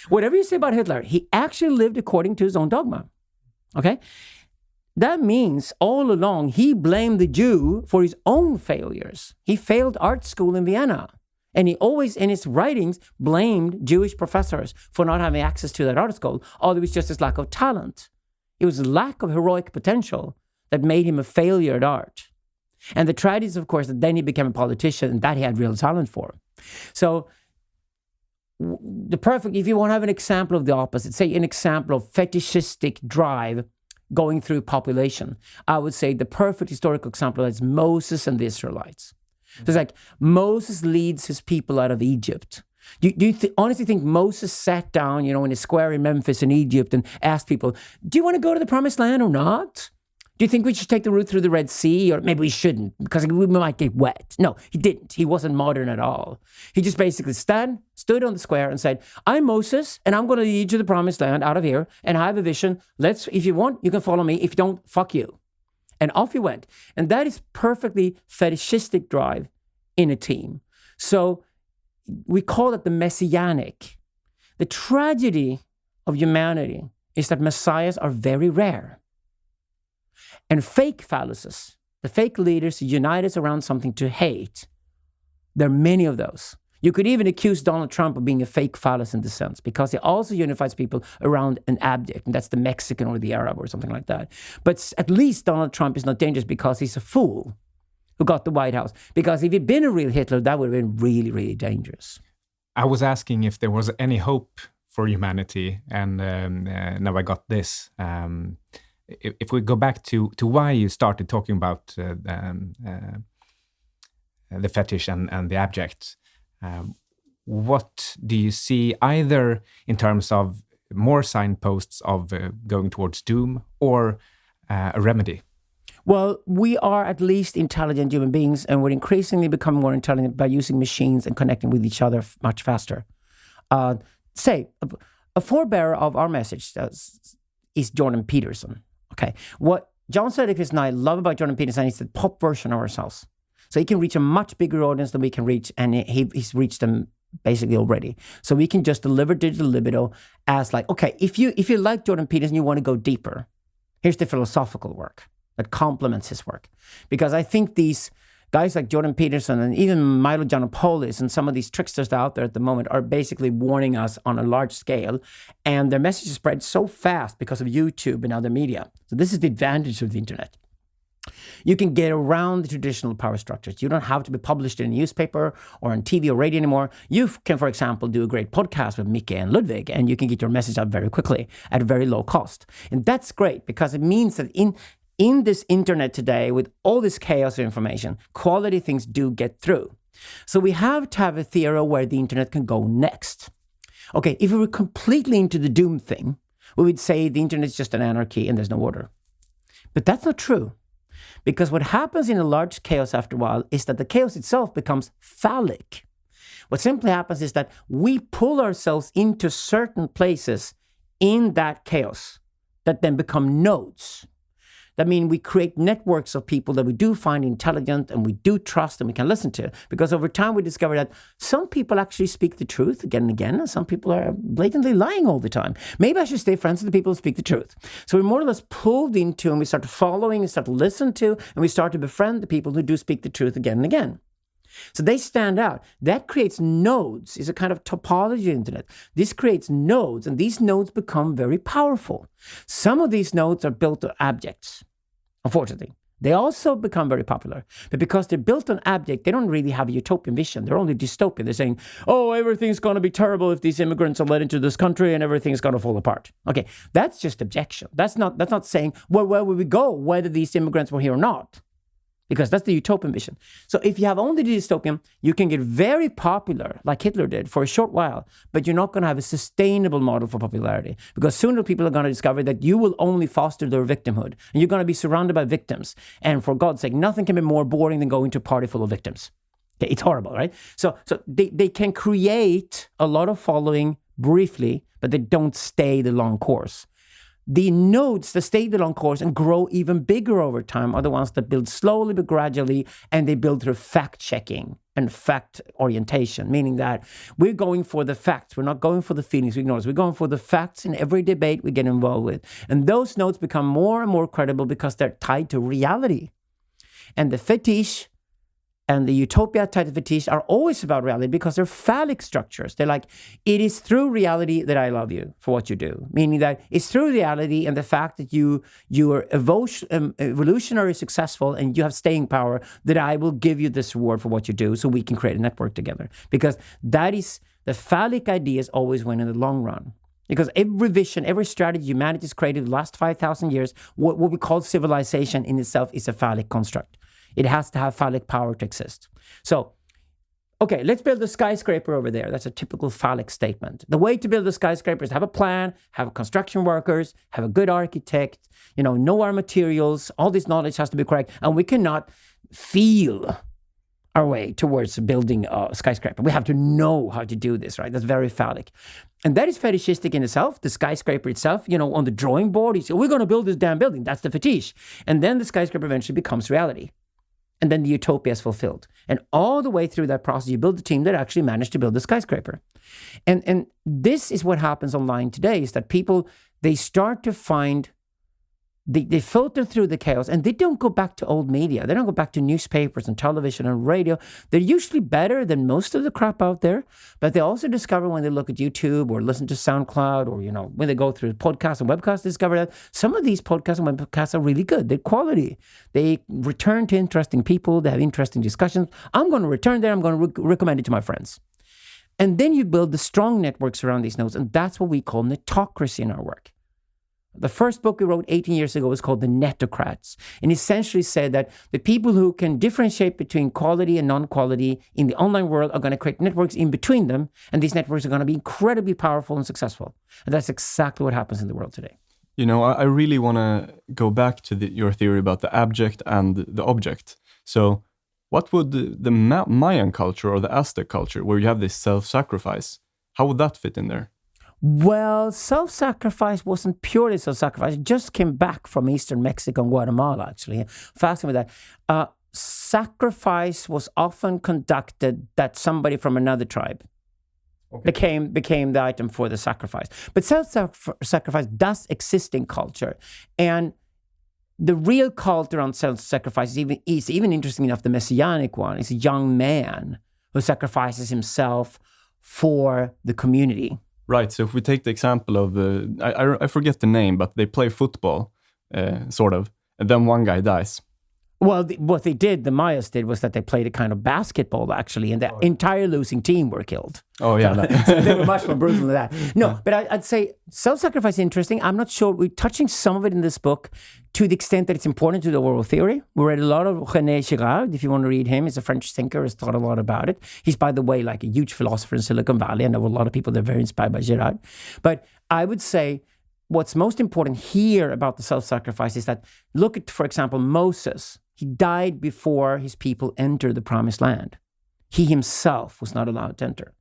Whatever you say about Hitler, he actually lived according to his own dogma. Okay? that means all along he blamed the Jew for his own failures. He failed art school in Vienna. And he always, in his writings, blamed Jewish professors for not having access to that art school, although it was just his lack of talent. It was lack of heroic potential that made him a failure at art. And the tragedy is, of course, that then he became a politician, and that he had real talent for. So if you want to have an example of the opposite, say an example of fetishistic drive going through population, I would say the perfect historical example is Moses and the Israelites. So it's like Moses leads his people out of Egypt. Do you honestly think Moses sat down, in a square in Memphis in Egypt and asked people, do you want to go to the promised land or not? Do you think we should take the route through the Red Sea? Or maybe we shouldn't because we might get wet. No, he didn't. He wasn't modern at all. He just basically stood on the square and said, I'm Moses and I'm going to lead you to the promised land out of here. And I have a vision. If you want, you can follow me. If you don't, fuck you. And off he went. And that is perfectly fetishistic drive in a team. So we call it the messianic. The tragedy of humanity is that messiahs are very rare. And fake phalluses, the fake leaders unite us around something to hate, there are many of those. You could even accuse Donald Trump of being a fake phallus in this sense, because he also unifies people around an abject, and that's the Mexican or the Arab or something like that. But at least Donald Trump is not dangerous because he's a fool who got the White House. Because if he'd been a real Hitler, that would have been really, really dangerous. I was asking if there was any hope for humanity, and now I got this. If we go back to why you started talking about the fetish and the abject, what do you see either in terms of more signposts of going towards doom or a remedy? Well, we are at least intelligent human beings, and we're increasingly becoming more intelligent by using machines and connecting with each other much faster. Say, a forebearer of our message is Jordan Peterson. Okay, what Jan Söderqvist and I love about Jordan Peterson is the pop version of ourselves. So he can reach a much bigger audience than we can reach, and he's reached them basically already. So we can just deliver digital libido as like, okay, if you like Jordan Peterson, you want to go deeper. Here's the philosophical work that complements his work. Because I think these guys like Jordan Peterson and even Milo Yiannopoulos and some of these tricksters out there at the moment are basically warning us on a large scale, and their messages spread so fast because of YouTube and other media. So this is the advantage of the internet. You can get around the traditional power structures. You don't have to be published in a newspaper or on TV or radio anymore. You can, for example, do a great podcast with Mikael and Ludvig, and you can get your message out very quickly at a very low cost. And that's great because it means that in this internet today, with all this chaos of information, quality things do get through. So we have to have a theory where the internet can go next. Okay, if we were completely into the doom thing, we would say the internet is just an anarchy and there's no order. But that's not true. Because what happens in a large chaos after a while is that the chaos itself becomes phallic. What simply happens is that we pull ourselves into certain places in that chaos that then become nodes. That means we create networks of people that we do find intelligent and we do trust and we can listen to. Because over time we discover that some people actually speak the truth again and again, and some people are blatantly lying all the time. Maybe I should stay friends with the people who speak the truth. So we're more or less pulled into, and we start following and start to listen to, and we start to befriend the people who do speak the truth again and again. So they stand out. That creates nodes. It's a kind of topology of the internet. This creates nodes, and these nodes become very powerful. Some of these nodes are built on abjects, unfortunately. They also become very popular. But because they're built on abject, they don't really have a utopian vision. They're only dystopian. They're saying, oh, everything's going to be terrible if these immigrants are led into this country and everything's going to fall apart. Okay, that's just objection. That's not saying, well, where will we go, whether these immigrants were here or not? Because that's the utopian vision. So if you have only the dystopian, you can get very popular, like Hitler did, for a short while, but you're not going to have a sustainable model for popularity. Because sooner people are going to discover that you will only foster their victimhood, and you're going to be surrounded by victims. And for God's sake, nothing can be more boring than going to a party full of victims. Okay, it's horrible, right? So they can create a lot of following briefly, but they don't stay the long course. The nodes that stay the long course and grow even bigger over time are the ones that build slowly but gradually, and they build through fact-checking and fact orientation, meaning that we're going for the facts. We're not going for the feelings we ignore. We're going for the facts in every debate we get involved with. And those nodes become more and more credible because they're tied to reality. And the fetish and the utopia type of fetish are always about reality because they're phallic structures. They're like, it is through reality that I love you for what you do. Meaning that it's through reality and the fact that you are evolutionary successful and you have staying power that I will give you this reward for what you do so we can create a network together. Because that is, the phallic ideas always win in the long run. Because every vision, every strategy humanity has created in the last 5,000 years, what we call civilization in itself is a phallic construct. It has to have phallic power to exist. So, okay, let's build a skyscraper over there. That's a typical phallic statement. The way to build a skyscraper is to have a plan, have construction workers, have a good architect, know our materials. All this knowledge has to be correct. And we cannot feel our way towards building a skyscraper. We have to know how to do this, right? That's very phallic. And that is fetishistic in itself. The skyscraper itself, on the drawing board, you say, we're going to build this damn building. That's the fetish. And then the skyscraper eventually becomes reality. And then the utopia is fulfilled. And all the way through that process, you build a team that actually managed to build the skyscraper. And this is what happens online today, is that people, they start to find, they filter through the chaos, and they don't go back to old media. They don't go back to newspapers and television and radio. They're usually better than most of the crap out there, but they also discover when they look at YouTube or listen to SoundCloud or, when they go through podcasts and webcasts, they discover that some of these podcasts and webcasts are really good. They're quality. They return to interesting people. They have interesting discussions. I'm going to return there. I'm going to recommend it to my friends. And then you build the strong networks around these nodes, and that's what we call netocracy in our work. The first book we wrote 18 years ago was called The Netocrats, and essentially said that the people who can differentiate between quality and non-quality in the online world are going to create networks in between them, and these networks are going to be incredibly powerful and successful. And that's exactly what happens in the world today. I really want to go back to your theory about the abject and the object. So what would the Mayan culture or the Aztec culture, where you have this self-sacrifice, how would that fit in there? Well, self-sacrifice wasn't purely self-sacrifice. It just came back from Eastern Mexico and Guatemala, actually. Fascinating with that. Sacrifice was often conducted that somebody from another tribe became the item for the sacrifice. But self-sacrifice does exist in culture. And the real cult around self-sacrifice is even interesting enough, the messianic one. It's a young man who sacrifices himself for the community. Right. So if we take the example of, I forget the name, but they play football, sort of, and then one guy dies. Well, what they did, the Mayas did, was that they played a kind of basketball, actually, and the entire losing team were killed. Oh, yeah. So they were much more brutal than that. No, but I'd say self-sacrifice is interesting. I'm not sure. We're touching some of it in this book to the extent that it's important to the world theory. We read a lot of René Girard, if you want to read him. He's a French thinker, has thought a lot about it. He's, by the way, like a huge philosopher in Silicon Valley. I know a lot of people that are very inspired by Girard. But I would say what's most important here about the self-sacrifice is that, look at, for example, Moses. He died before his people entered the promised land. He himself was not allowed to enter.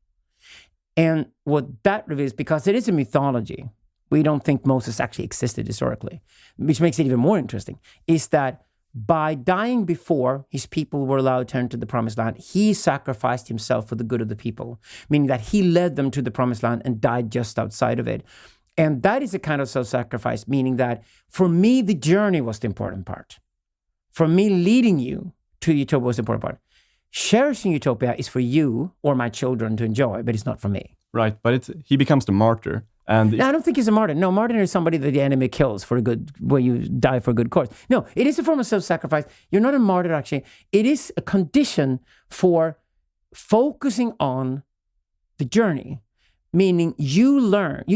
And what that reveals, because it is a mythology, we don't think Moses actually existed historically, which makes it even more interesting, is that by dying before his people were allowed to enter the promised land, he sacrificed himself for the good of the people, meaning that he led them to the promised land and died just outside of it. And that is a kind of self-sacrifice, meaning that for me, the journey was the important part. For me, leading you to utopia was the important part. Cherishing utopia is for you or my children to enjoy, but it's not for me. Right, but he becomes the martyr. And no, I don't think he's a martyr. No, martyr is somebody that the enemy kills for a good, where you die for a good cause. No, it is a form of self-sacrifice. You're not a martyr, actually. It is a condition for focusing on the journey, meaning you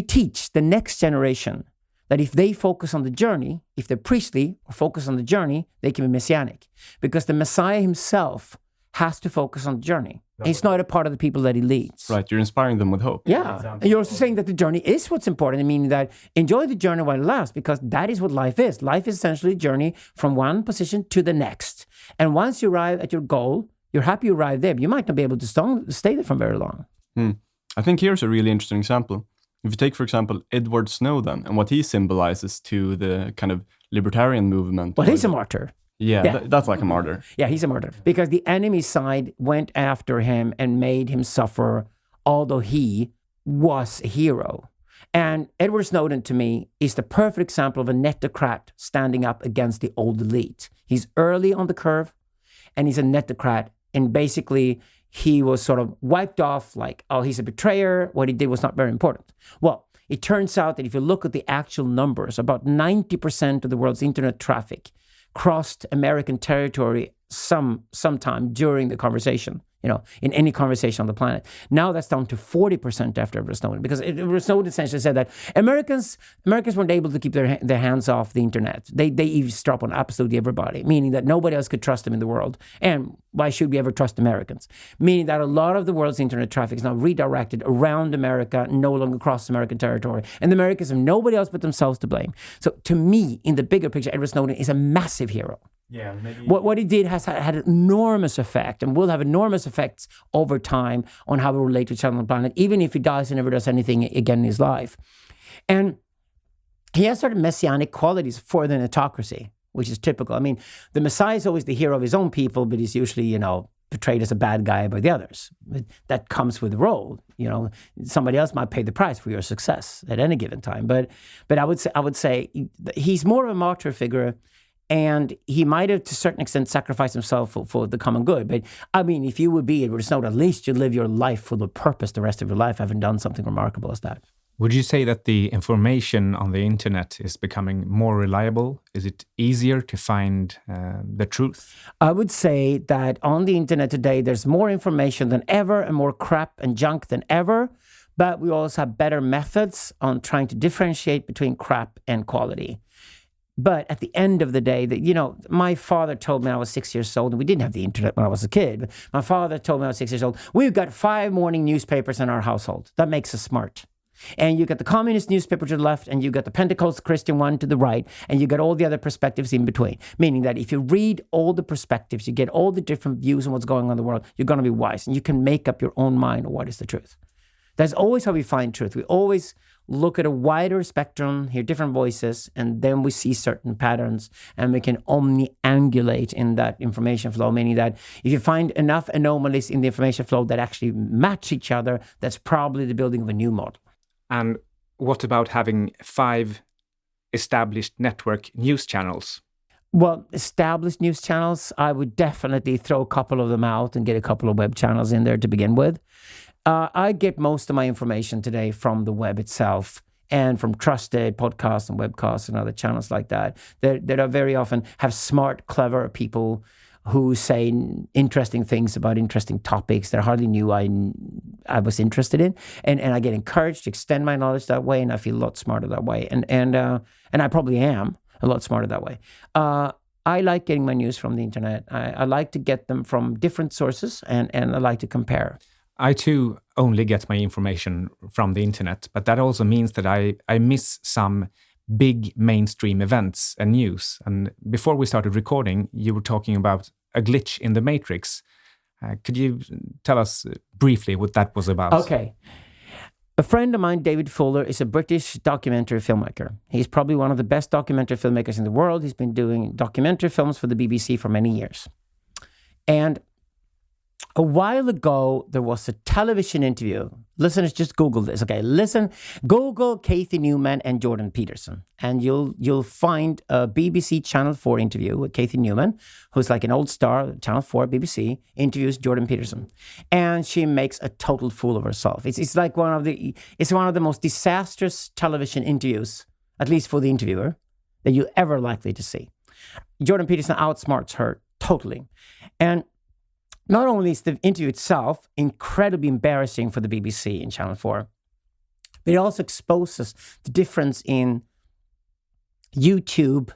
teach the next generation that if they focus on the journey, if they're priestly or focus on the journey, they can be messianic. Because the Messiah himself has to focus on the journey. He's not a part of the people that he leads. Right, you're inspiring them with hope. Yeah, and you're also saying that the journey is what's important, meaning that enjoy the journey while it lasts, because that is what life is. Life is essentially a journey from one position to the next. And once you arrive at your goal, you're happy you arrived there, but you might not be able to stay there for very long. I think here's a really interesting example. If you take, for example, Edward Snowden and what he symbolizes to the kind of libertarian movement. Well, he's a martyr. Yeah. That's like a martyr. Yeah, he's a martyr. Because the enemy side went after him and made him suffer, although he was a hero. And Edward Snowden, to me, is the perfect example of a netocrat standing up against the old elite. He's early on the curve, and he's a netocrat. And basically, he was sort of wiped off like, oh, he's a betrayer. What he did was not very important. Well, it turns out that if you look at the actual numbers, about 90% of the world's internet traffic crossed American territory sometime during the conversation, in any conversation on the planet. Now that's down to 40% after Edward Snowden, because Edward Snowden essentially said that Americans weren't able to keep their hands off the internet. They eavesdrop on absolutely everybody, meaning that nobody else could trust them in the world. And why should we ever trust Americans? Meaning that a lot of the world's internet traffic is now redirected around America, no longer across American territory. And the Americans have nobody else but themselves to blame. So to me, in the bigger picture, Edward Snowden is a massive hero. Yeah, maybe. What he did has had an enormous effect and will have enormous effects over time on how we relate to each other on the planet, even if he dies and never does anything again in his life. And he has certain messianic qualities for the Netocracy, which is typical. I mean, the Messiah is always the hero of his own people, but he's usually, portrayed as a bad guy by the others. That comes with the role. Somebody else might pay the price for your success at any given time. But I would say he's more of a martyr figure. And he might have, to a certain extent, sacrificed himself for the common good. But, I mean, if you would be Edward Snowden, at least you'd live your life full of purpose the rest of your life, having done something remarkable as that. Would you say that the information on the internet is becoming more reliable? Is it easier to find the truth? I would say that on the internet today, there's more information than ever and more crap and junk than ever. But we also have better methods on trying to differentiate between crap and quality. But at the end of the day, my father told me I was 6 years old, and we didn't have the internet when I was a kid. But my father told me I was 6 years old. We've got 5 morning newspapers in our household. That makes us smart. And you got the communist newspaper to the left, and you got the Pentecostal Christian one to the right, and you got all the other perspectives in between. Meaning that if you read all the perspectives, you get all the different views on what's going on in the world, you're going to be wise, and you can make up your own mind on what is the truth. That's always how we find truth. We always look at a wider spectrum, hear different voices, and then we see certain patterns, and we can omniangulate in that information flow, meaning that if you find enough anomalies in the information flow that actually match each other, that's probably the building of a new model. And what about having 5 established network news channels? Well, established news channels, I would definitely throw a couple of them out and get a couple of web channels in there to begin with. I get most of my information today from the web itself and from trusted podcasts and webcasts and other channels like that are very often have smart, clever people who say interesting things about interesting topics that I hardly knew I was interested in. And I get encouraged to extend my knowledge that way, and I feel a lot smarter that way. And I probably am a lot smarter that way. I like getting my news from the internet. I like to get them from different sources, and I like to compare. I too only get my information from the internet, but that also means that I miss some big mainstream events and news. And before we started recording, you were talking about a glitch in the matrix. Could you tell us briefly what that was about? Okay. A friend of mine, David Fuller, is a British documentary filmmaker. He's probably one of the best documentary filmmakers in the world. He's been doing documentary films for the BBC for many years. And a while ago, there was a television interview. Listeners, just Google this, okay? Google Kathy Newman and Jordan Peterson, and you'll find a BBC Channel 4 interview with Kathy Newman, who's like an old star, Channel 4, BBC, interviews Jordan Peterson, and she makes a total fool of herself. It's like one of the most disastrous television interviews, at least for the interviewer, that you're ever likely to see. Jordan Peterson outsmarts her totally, and not only is the interview itself incredibly embarrassing for the BBC in Channel 4, but it also exposes the difference in YouTube,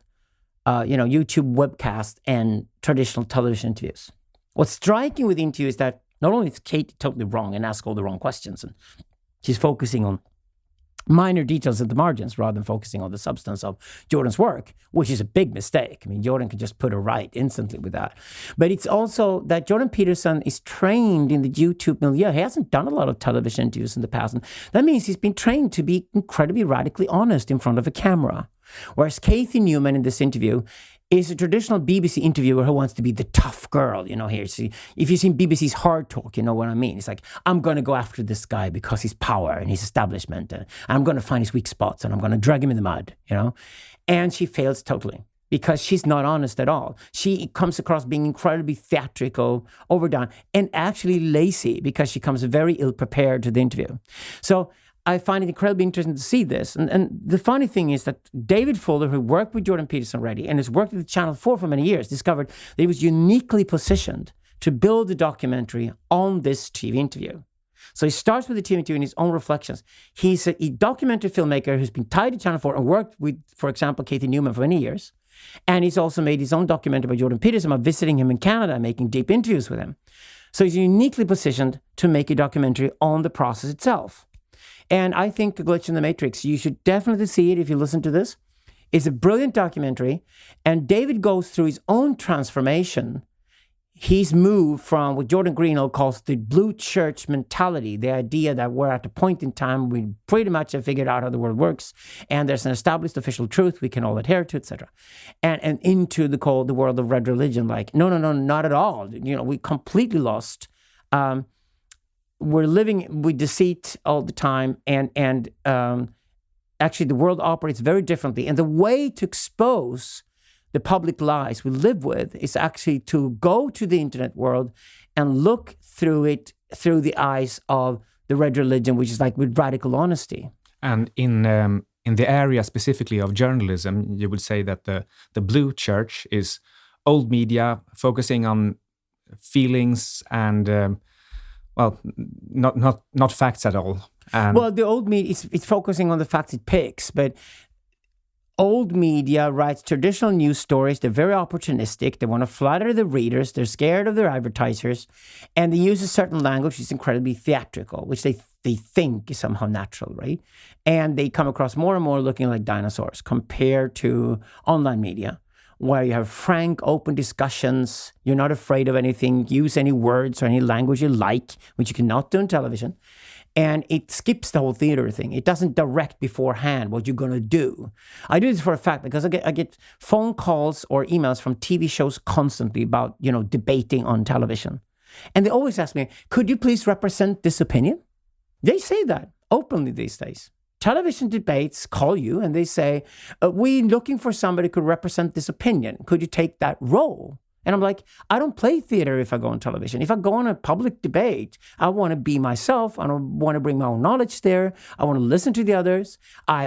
YouTube webcast and traditional television interviews. What's striking with the interview is that not only is Kate totally wrong and asks all the wrong questions, and she's focusing on minor details at the margins rather than focusing on the substance of Jordan's work, which is a big mistake. I mean, Jordan can just put it right instantly with that. But it's also that Jordan Peterson is trained in the YouTube milieu. He hasn't done a lot of television interviews in the past. And that means he's been trained to be incredibly radically honest in front of a camera. Whereas Kathy Newman in this interview is a traditional BBC interviewer who wants to be the tough girl, here. See, if you've seen BBC's Hard Talk, you know what I mean. It's like, I'm going to go after this guy because his power and his establishment, and I'm going to find his weak spots, and I'm going to drag him in the mud, And she fails totally because she's not honest at all. She comes across being incredibly theatrical, overdone, and actually lazy because she comes very ill-prepared to the interview. So I find it incredibly interesting to see this. And the funny thing is that David Fuller, who worked with Jordan Peterson already and has worked at Channel 4 for many years, discovered that he was uniquely positioned to build a documentary on this TV interview. So he starts with the TV interview in his own reflections. He's a documentary filmmaker who's been tied to Channel 4 and worked with, for example, Kathy Newman for many years. And he's also made his own documentary by Jordan Peterson about visiting him in Canada and making deep interviews with him. So he's uniquely positioned to make a documentary on the process itself. And I think A Glitch in the Matrix, you should definitely see it if you listen to this. It's a brilliant documentary. And David goes through his own transformation. He's moved from what Jordan Greenwald calls the blue church mentality, the idea that we're at a point in time we pretty much have figured out how the world works, and there's an established official truth we can all adhere to, etc. And into the world of red religion, like, no, not at all. We completely lost. We're living with deceit all the time, and actually the world operates very differently. And the way to expose the public lies we live with is actually to go to the internet world and look through it through the eyes of the red religion, which is like with radical honesty. And in the area specifically of journalism, you would say that the blue church is old media focusing on feelings and not facts at all. Well, the old media, it's focusing on the facts it picks, but old media writes traditional news stories. They're very opportunistic. They want to flatter the readers. They're scared of their advertisers. And they use a certain language which is incredibly theatrical, which they think is somehow natural, right? And they come across more and more looking like dinosaurs compared to online media, where you have frank, open discussions. You're not afraid of anything. Use any words or any language you like, which you cannot do on television. And it skips the whole theater thing. It doesn't direct beforehand what you're going to do. I do this for a fact because I get phone calls or emails from TV shows constantly about, debating on television. And they always ask me, could you please represent this opinion? They say that openly these days. Television debates call you and they say, we're looking for somebody who could represent this opinion. Could you take that role? And I'm like, I don't play theater if I go on television. If I go on a public debate, I want to be myself. I don't want to bring my own knowledge there. I want to listen to the others. I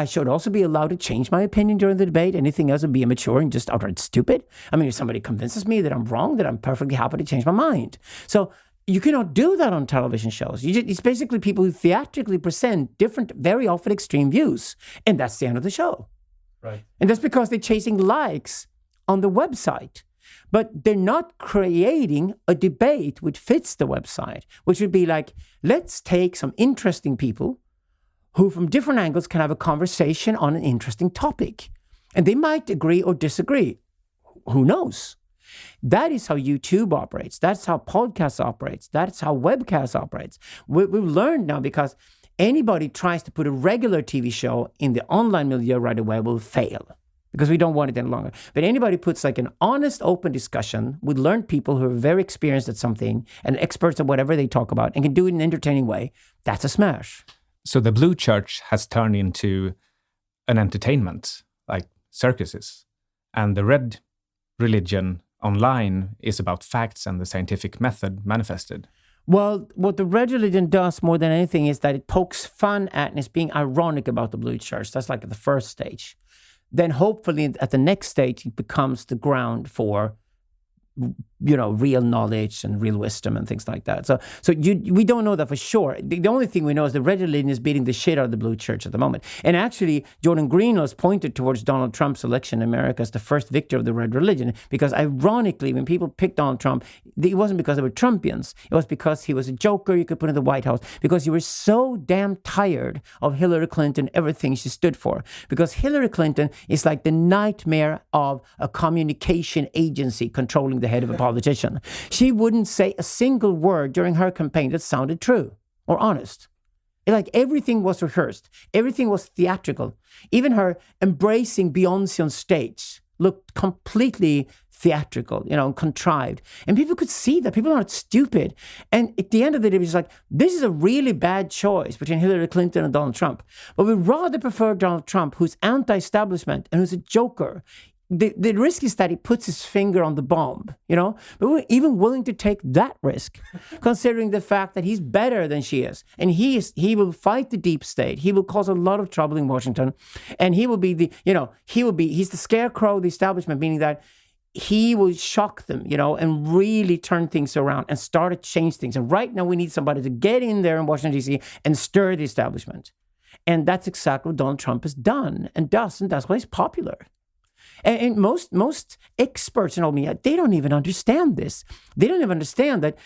should also be allowed to change my opinion during the debate. Anything else would be immature and just outright stupid. I mean, if somebody convinces me that I'm wrong, then I'm perfectly happy to change my mind. So you cannot do that on television shows. It's basically people who theatrically present different, very often extreme views. And that's the end of the show. Right. And that's because they're chasing likes on the website. But they're not creating a debate which fits the website, which would be like, let's take some interesting people who from different angles can have a conversation on an interesting topic. And they might agree or disagree. Who knows? That is how YouTube operates. That's how podcasts operates. That's how webcasts operates. We've learned now because anybody tries to put a regular TV show in the online milieu right away will fail because we don't want it any longer. But anybody puts like an honest, open discussion with learned people who are very experienced at something and experts at whatever they talk about and can do it in an entertaining way, that's a smash. So the blue church has turned into an entertainment, like circuses. And the red religion online is about facts and the scientific method manifested. Well, what the red religion does more than anything is that it pokes fun at and is being ironic about the blue church. That's like the first stage. Then hopefully at the next stage, it becomes the ground for real knowledge and real wisdom and things like that. So we don't know that for sure. The only thing we know is the red religion is beating the shit out of the blue church at the moment. And actually, Jordan Greenwell's pointed towards Donald Trump's election in America as the first victor of the red religion, because ironically, when people picked Donald Trump, it wasn't because they were Trumpians. It was because he was a joker you could put in the White House, because you were so damn tired of Hillary Clinton, everything she stood for. Because Hillary Clinton is like the nightmare of a communication agency controlling the head of a politician. She wouldn't say a single word during her campaign that sounded true or honest. Like everything was rehearsed. Everything was theatrical. Even her embracing Beyonce on stage looked completely theatrical, contrived. And people could see that. People aren't stupid. And at the end of the day, it was like, this is a really bad choice between Hillary Clinton and Donald Trump. But we rather prefer Donald Trump, who's anti-establishment and who's a joker. The risk is that he puts his finger on the bomb, But we're even willing to take that risk, considering the fact that he's better than she is. And he will fight the deep state. He will cause a lot of trouble in Washington. And he will be he's the scarecrow of the establishment, meaning that he will shock them, and really turn things around and start to change things. And right now we need somebody to get in there in Washington, D.C. and stir the establishment. And that's exactly what Donald Trump has done and does. And that's why he's popular. And most experts in all media, they don't even understand this. They don't even understand that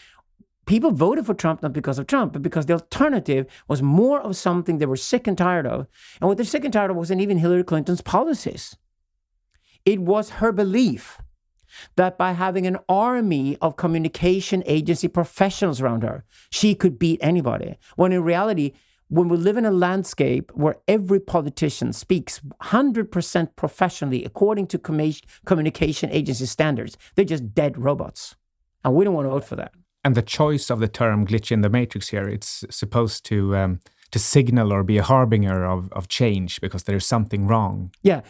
people voted for Trump not because of Trump, but because the alternative was more of something they were sick and tired of. And what they're sick and tired of wasn't even Hillary Clinton's policies. It was her belief that by having an army of communication agency professionals around her, she could beat anybody. When in reality, when we live in a landscape where every politician speaks 100% professionally according to communication agency standards, they're just dead robots. And we don't want to vote for that. And the choice of the term glitch in the matrix here, it's supposed to signal or be a harbinger of change because there's something wrong. Yeah.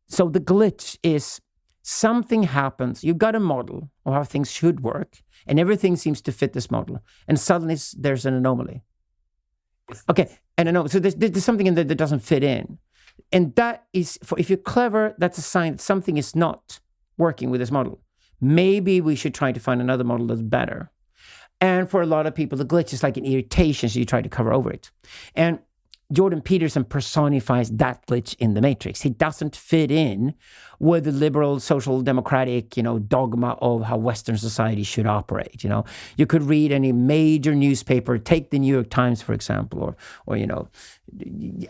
So the glitch is something happens. You've got a model of how things should work, and everything seems to fit this model. And suddenly there's an anomaly. Okay, and I know, so there's something in there that doesn't fit in. And that is, if you're clever, that's a sign that something is not working with this model. Maybe we should try to find another model that's better. And for a lot of people, the glitch is like an irritation, so you try to cover over it. And Jordan Peterson personifies that glitch in the matrix. He doesn't fit in with the liberal, social democratic, dogma of how Western society should operate. You could read any major newspaper, take the New York Times, for example, or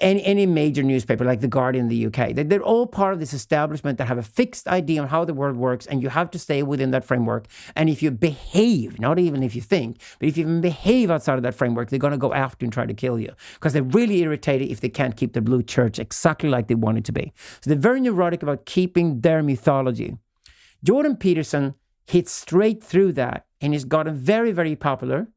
any major newspaper like The Guardian in the UK. They're all part of this establishment that have a fixed idea on how the world works, and you have to stay within that framework. And if you behave, not even if you think, but if you even behave outside of that framework, they're going to go after you and try to kill you because they're really irritated if they can't keep the blue church exactly like they want it to be. So they're very neurotic about keeping their mythology. Jordan Peterson hits straight through that, and he's gotten very, very popular,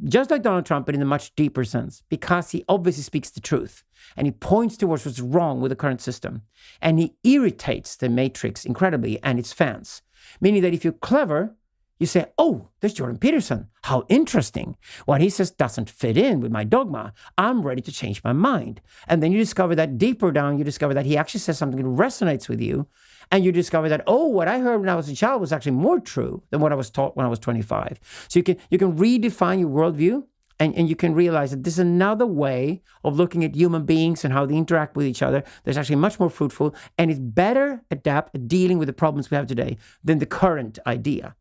just like Donald Trump, but in a much deeper sense, because he obviously speaks the truth, and he points towards what's wrong with the current system, and he irritates the matrix incredibly and its fans, meaning that if you're clever, you say, oh, there's Jordan Peterson. How interesting. What he says doesn't fit in with my dogma. I'm ready to change my mind. And then you discover that deeper down, you discover that he actually says something that resonates with you. And you discover that, oh, what I heard when I was a child was actually more true than what I was taught when I was 25. So you can redefine your worldview, and you can realize that this is another way of looking at human beings and how they interact with each other that's actually much more fruitful, and it's better adapt at dealing with the problems we have today than the current idea.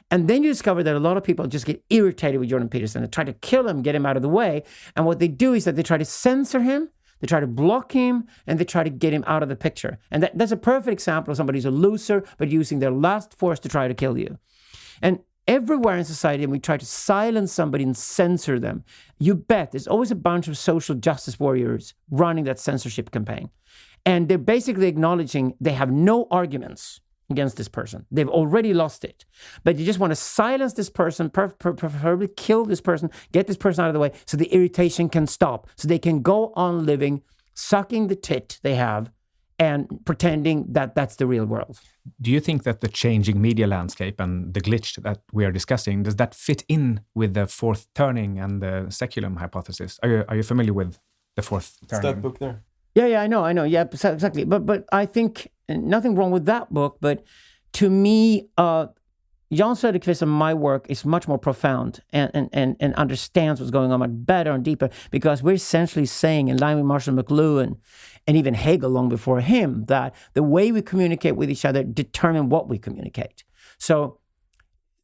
And then you discover that a lot of people just get irritated with Jordan Peterson. They try to kill him, get him out of the way. And what they do is that they try to censor him, they try to block him, and they try to get him out of the picture. And that's a perfect example of somebody who's a loser, but using their last force to try to kill you. And everywhere in society, when we try to silence somebody and censor them, you bet there's always a bunch of social justice warriors running that censorship campaign. And they're basically acknowledging they have no arguments against this person. They've already lost it. But you just want to silence this person, preferably kill this person, get this person out of the way so the irritation can stop, so they can go on living, sucking the tit they have and pretending that that's the real world. Do you think that the changing media landscape and the glitch that we are discussing, does that fit in with the fourth turning and the seculum hypothesis? Are you familiar with the fourth turning? It's that book there. Yeah, I know. Yeah, exactly. But I think nothing wrong with that book. But to me, Jan Söderqvist and my work is much more profound and understands what's going on much better and deeper, because we're essentially saying, in line with Marshall McLuhan and even Hegel long before him, that the way we communicate with each other determine what we communicate. So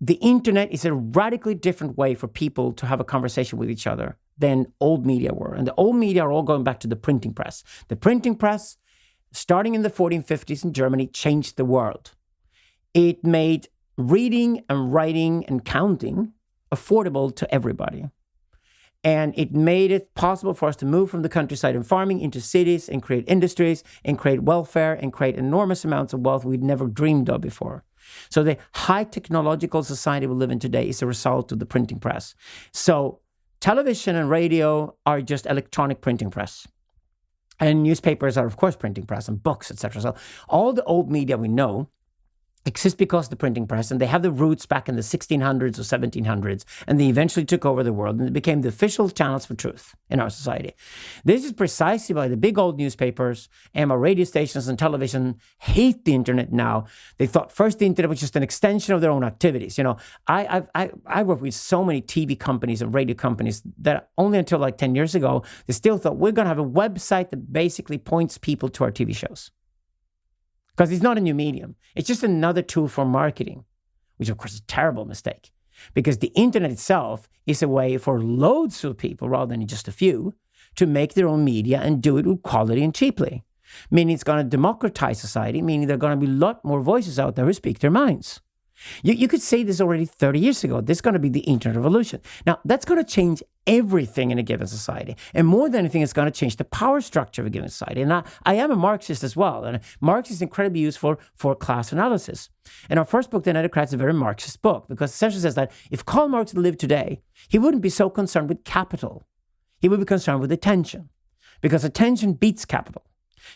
the internet is a radically different way for people to have a conversation with each other than old media were. And the old media are all going back to the printing press. The printing press, starting in the 1450s in Germany, changed the world. It made reading and writing and counting affordable to everybody. And it made it possible for us to move from the countryside and farming into cities and create industries and create welfare and create enormous amounts of wealth we'd never dreamed of before. So the high technological society we live in today is a result of the printing press. So television and radio are just electronic printing press. And newspapers are, of course, printing press, and books, etc. So all the old media we know exist because of the printing press, and they have the roots back in the 1600s or 1700s, and they eventually took over the world, and they became the official channels for truth in our society. This is precisely why the big old newspapers and our radio stations and television hate the internet now. They thought first the internet was just an extension of their own activities. You know, I work with so many TV companies and radio companies that only until like 10 years ago, they still thought we're going to have a website that basically points people to our TV shows. Because it's not a new medium. It's just another tool for marketing, which of course is a terrible mistake. Because the internet itself is a way for loads of people, rather than just a few, to make their own media and do it with quality and cheaply. Meaning it's going to democratize society, meaning there are going to be a lot more voices out there who speak their minds. You could say this already 30 years ago. This is going to be the internet revolution. Now, that's going to change everything in a given society. And more than anything, it's going to change the power structure of a given society. And I am a Marxist as well. And Marx is incredibly useful for class analysis. And our first book, The Netocracy, is a very Marxist book, because it essentially says that if Karl Marx lived today, he wouldn't be so concerned with capital. He would be concerned with attention, because attention beats capital.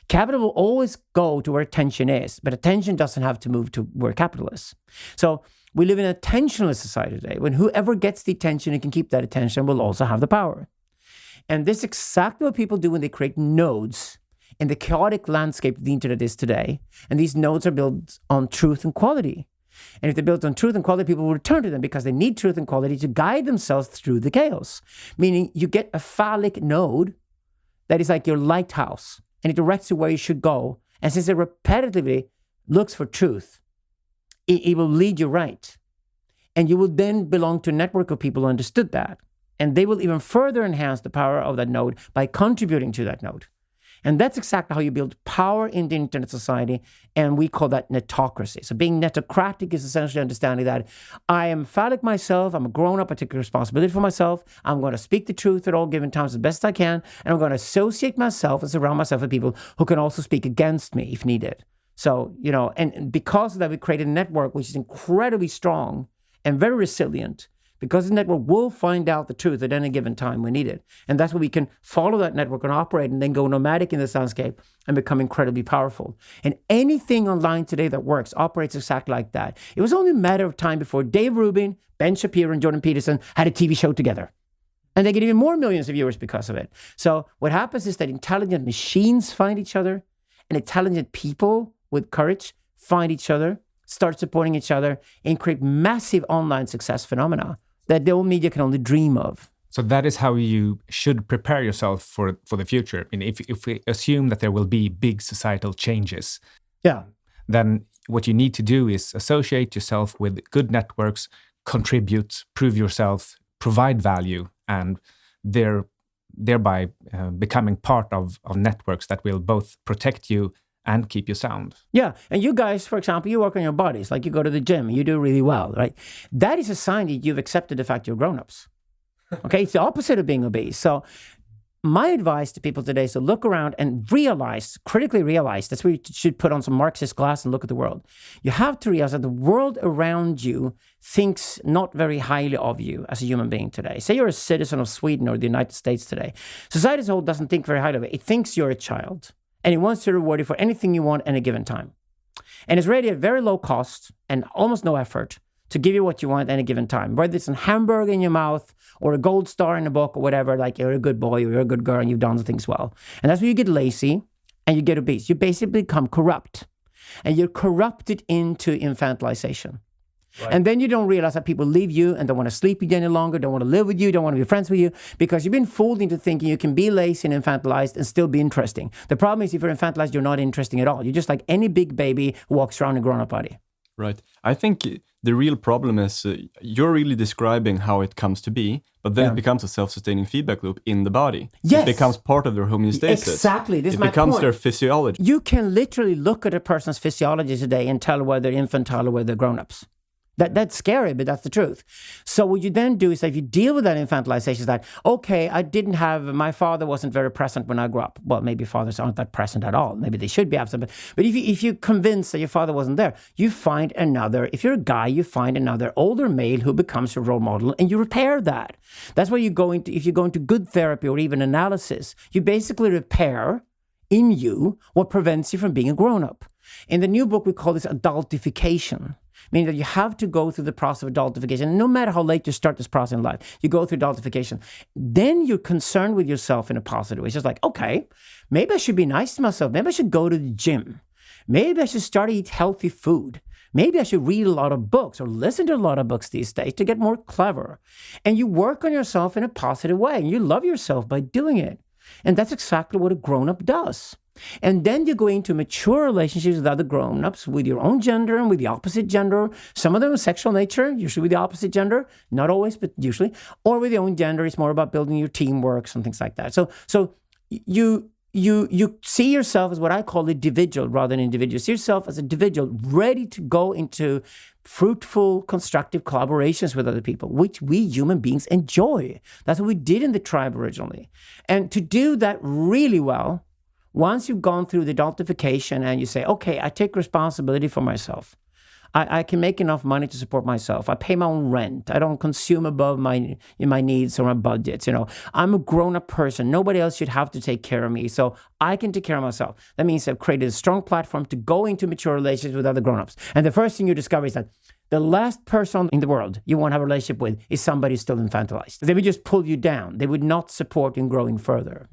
Capital will always go to where attention is, but attention doesn't have to move to where capital is. So we live in an attentionless society today, when whoever gets the attention and can keep that attention will also have the power. And this is exactly what people do when they create nodes in the chaotic landscape the internet is today. And these nodes are built on truth and quality. And if they're built on truth and quality, people will return to them because they need truth and quality to guide themselves through the chaos. Meaning you get a phallic node that is like your lighthouse, and it directs you where you should go. And since it repetitively looks for truth, it will lead you right. And you will then belong to a network of people who understood that. And they will even further enhance the power of that node by contributing to that node. And that's exactly how you build power in the internet society. And we call that netocracy. So being netocratic is essentially understanding that I am phallic myself. I'm a grown-up. I take responsibility for myself. I'm going to speak the truth at all given times as best I can. And I'm going to associate myself and surround myself with people who can also speak against me if needed. So, you know, and because of that, we created a network which is incredibly strong and very resilient, because the network will find out the truth at any given time we need it. And that's where we can follow that network and operate and then go nomadic in this landscape and become incredibly powerful. And anything online today that works operates exactly like that. It was only a matter of time before Dave Rubin, Ben Shapiro, and Jordan Peterson had a TV show together. And they get even more millions of viewers because of it. So what happens is that intelligent machines find each other, and intelligent people with courage find each other, start supporting each other, and create massive online success phenomena that the old media can only dream of. So that is how you should prepare yourself for the future. I mean, if we assume that there will be big societal changes, then what you need to do is associate yourself with good networks, contribute, prove yourself, provide value, and thereby becoming part of networks that will both protect you and keep you sound. Yeah. And you guys, for example, you work on your bodies, like you go to the gym, you do really well, right? That is a sign that you've accepted the fact you're grown-ups. Okay? It's the opposite of being obese. So my advice to people today is to look around and realize, critically realize, that's where you should put on some Marxist glass and look at the world. You have to realize that the world around you thinks not very highly of you as a human being today. Say you're a citizen of Sweden or the United States today. Society as a whole doesn't think very highly of it. It thinks you're a child. And it wants to reward you for anything you want at a given time. And it's ready at very low cost and almost no effort to give you what you want at any given time. Whether it's a hamburger in your mouth or a gold star in a book or whatever, like you're a good boy or you're a good girl and you've done things well. And that's where you get lazy and you get obese. You basically become corrupt. And you're corrupted into infantilization. Right. And then you don't realize that people leave you and don't want to sleep with you any longer, don't want to live with you, don't want to be friends with you, because you've been fooled into thinking you can be lazy and infantilized and still be interesting. The problem is if you're infantilized, you're not interesting at all. You're just like any big baby who walks around in a grown-up body. Right. I think the real problem is you're really describing how it comes to be, but then it becomes a self-sustaining feedback loop in the body. Yes. It becomes part of their homeostasis. Exactly. This is my point. It becomes their physiology. You can literally look at a person's physiology today and tell whether they're infantile or whether they're grown-ups. That's scary, but that's the truth. So what you then do is if you deal with that infantilization, is that, okay, my father wasn't very present when I grew up. Well, maybe fathers aren't that present at all. Maybe they should be absent. But if you're convinced that your father wasn't there, you find another, if you're a guy, you find another older male who becomes your role model and you repair that. That's why if you go into good therapy or even analysis, you basically repair in you what prevents you from being a grown-up. In the new book, we call this adultification. Meaning that you have to go through the process of adultification. And no matter how late you start this process in life, you go through adultification. Then you're concerned with yourself in a positive way. It's just like, okay, maybe I should be nice to myself. Maybe I should go to the gym. Maybe I should start to eat healthy food. Maybe I should read a lot of books or listen to a lot of books these days to get more clever. And you work on yourself in a positive way. And you love yourself by doing it. And that's exactly what a grown-up does. And then you go into mature relationships with other grown-ups, with your own gender and with the opposite gender. Some of them are sexual nature, usually with the opposite gender. Not always, but usually. Or with your own gender, it's more about building your teamwork, some things like that. So you see yourself as what I call individual rather than individual. You see yourself as an individual ready to go into fruitful, constructive collaborations with other people, which we human beings enjoy. That's what we did in the tribe originally. And to do that really well, once you've gone through the adultification and you say, okay, I take responsibility for myself. I can make enough money to support myself. I pay my own rent. I don't consume above my needs or my budgets. I'm a grown-up person. Nobody else should have to take care of me. So I can take care of myself. That means I've created a strong platform to go into mature relationships with other grown-ups. And the first thing you discover is that the last person in the world you want to have a relationship with is somebody who's still infantilized. They would just pull you down. They would not support you in growing further.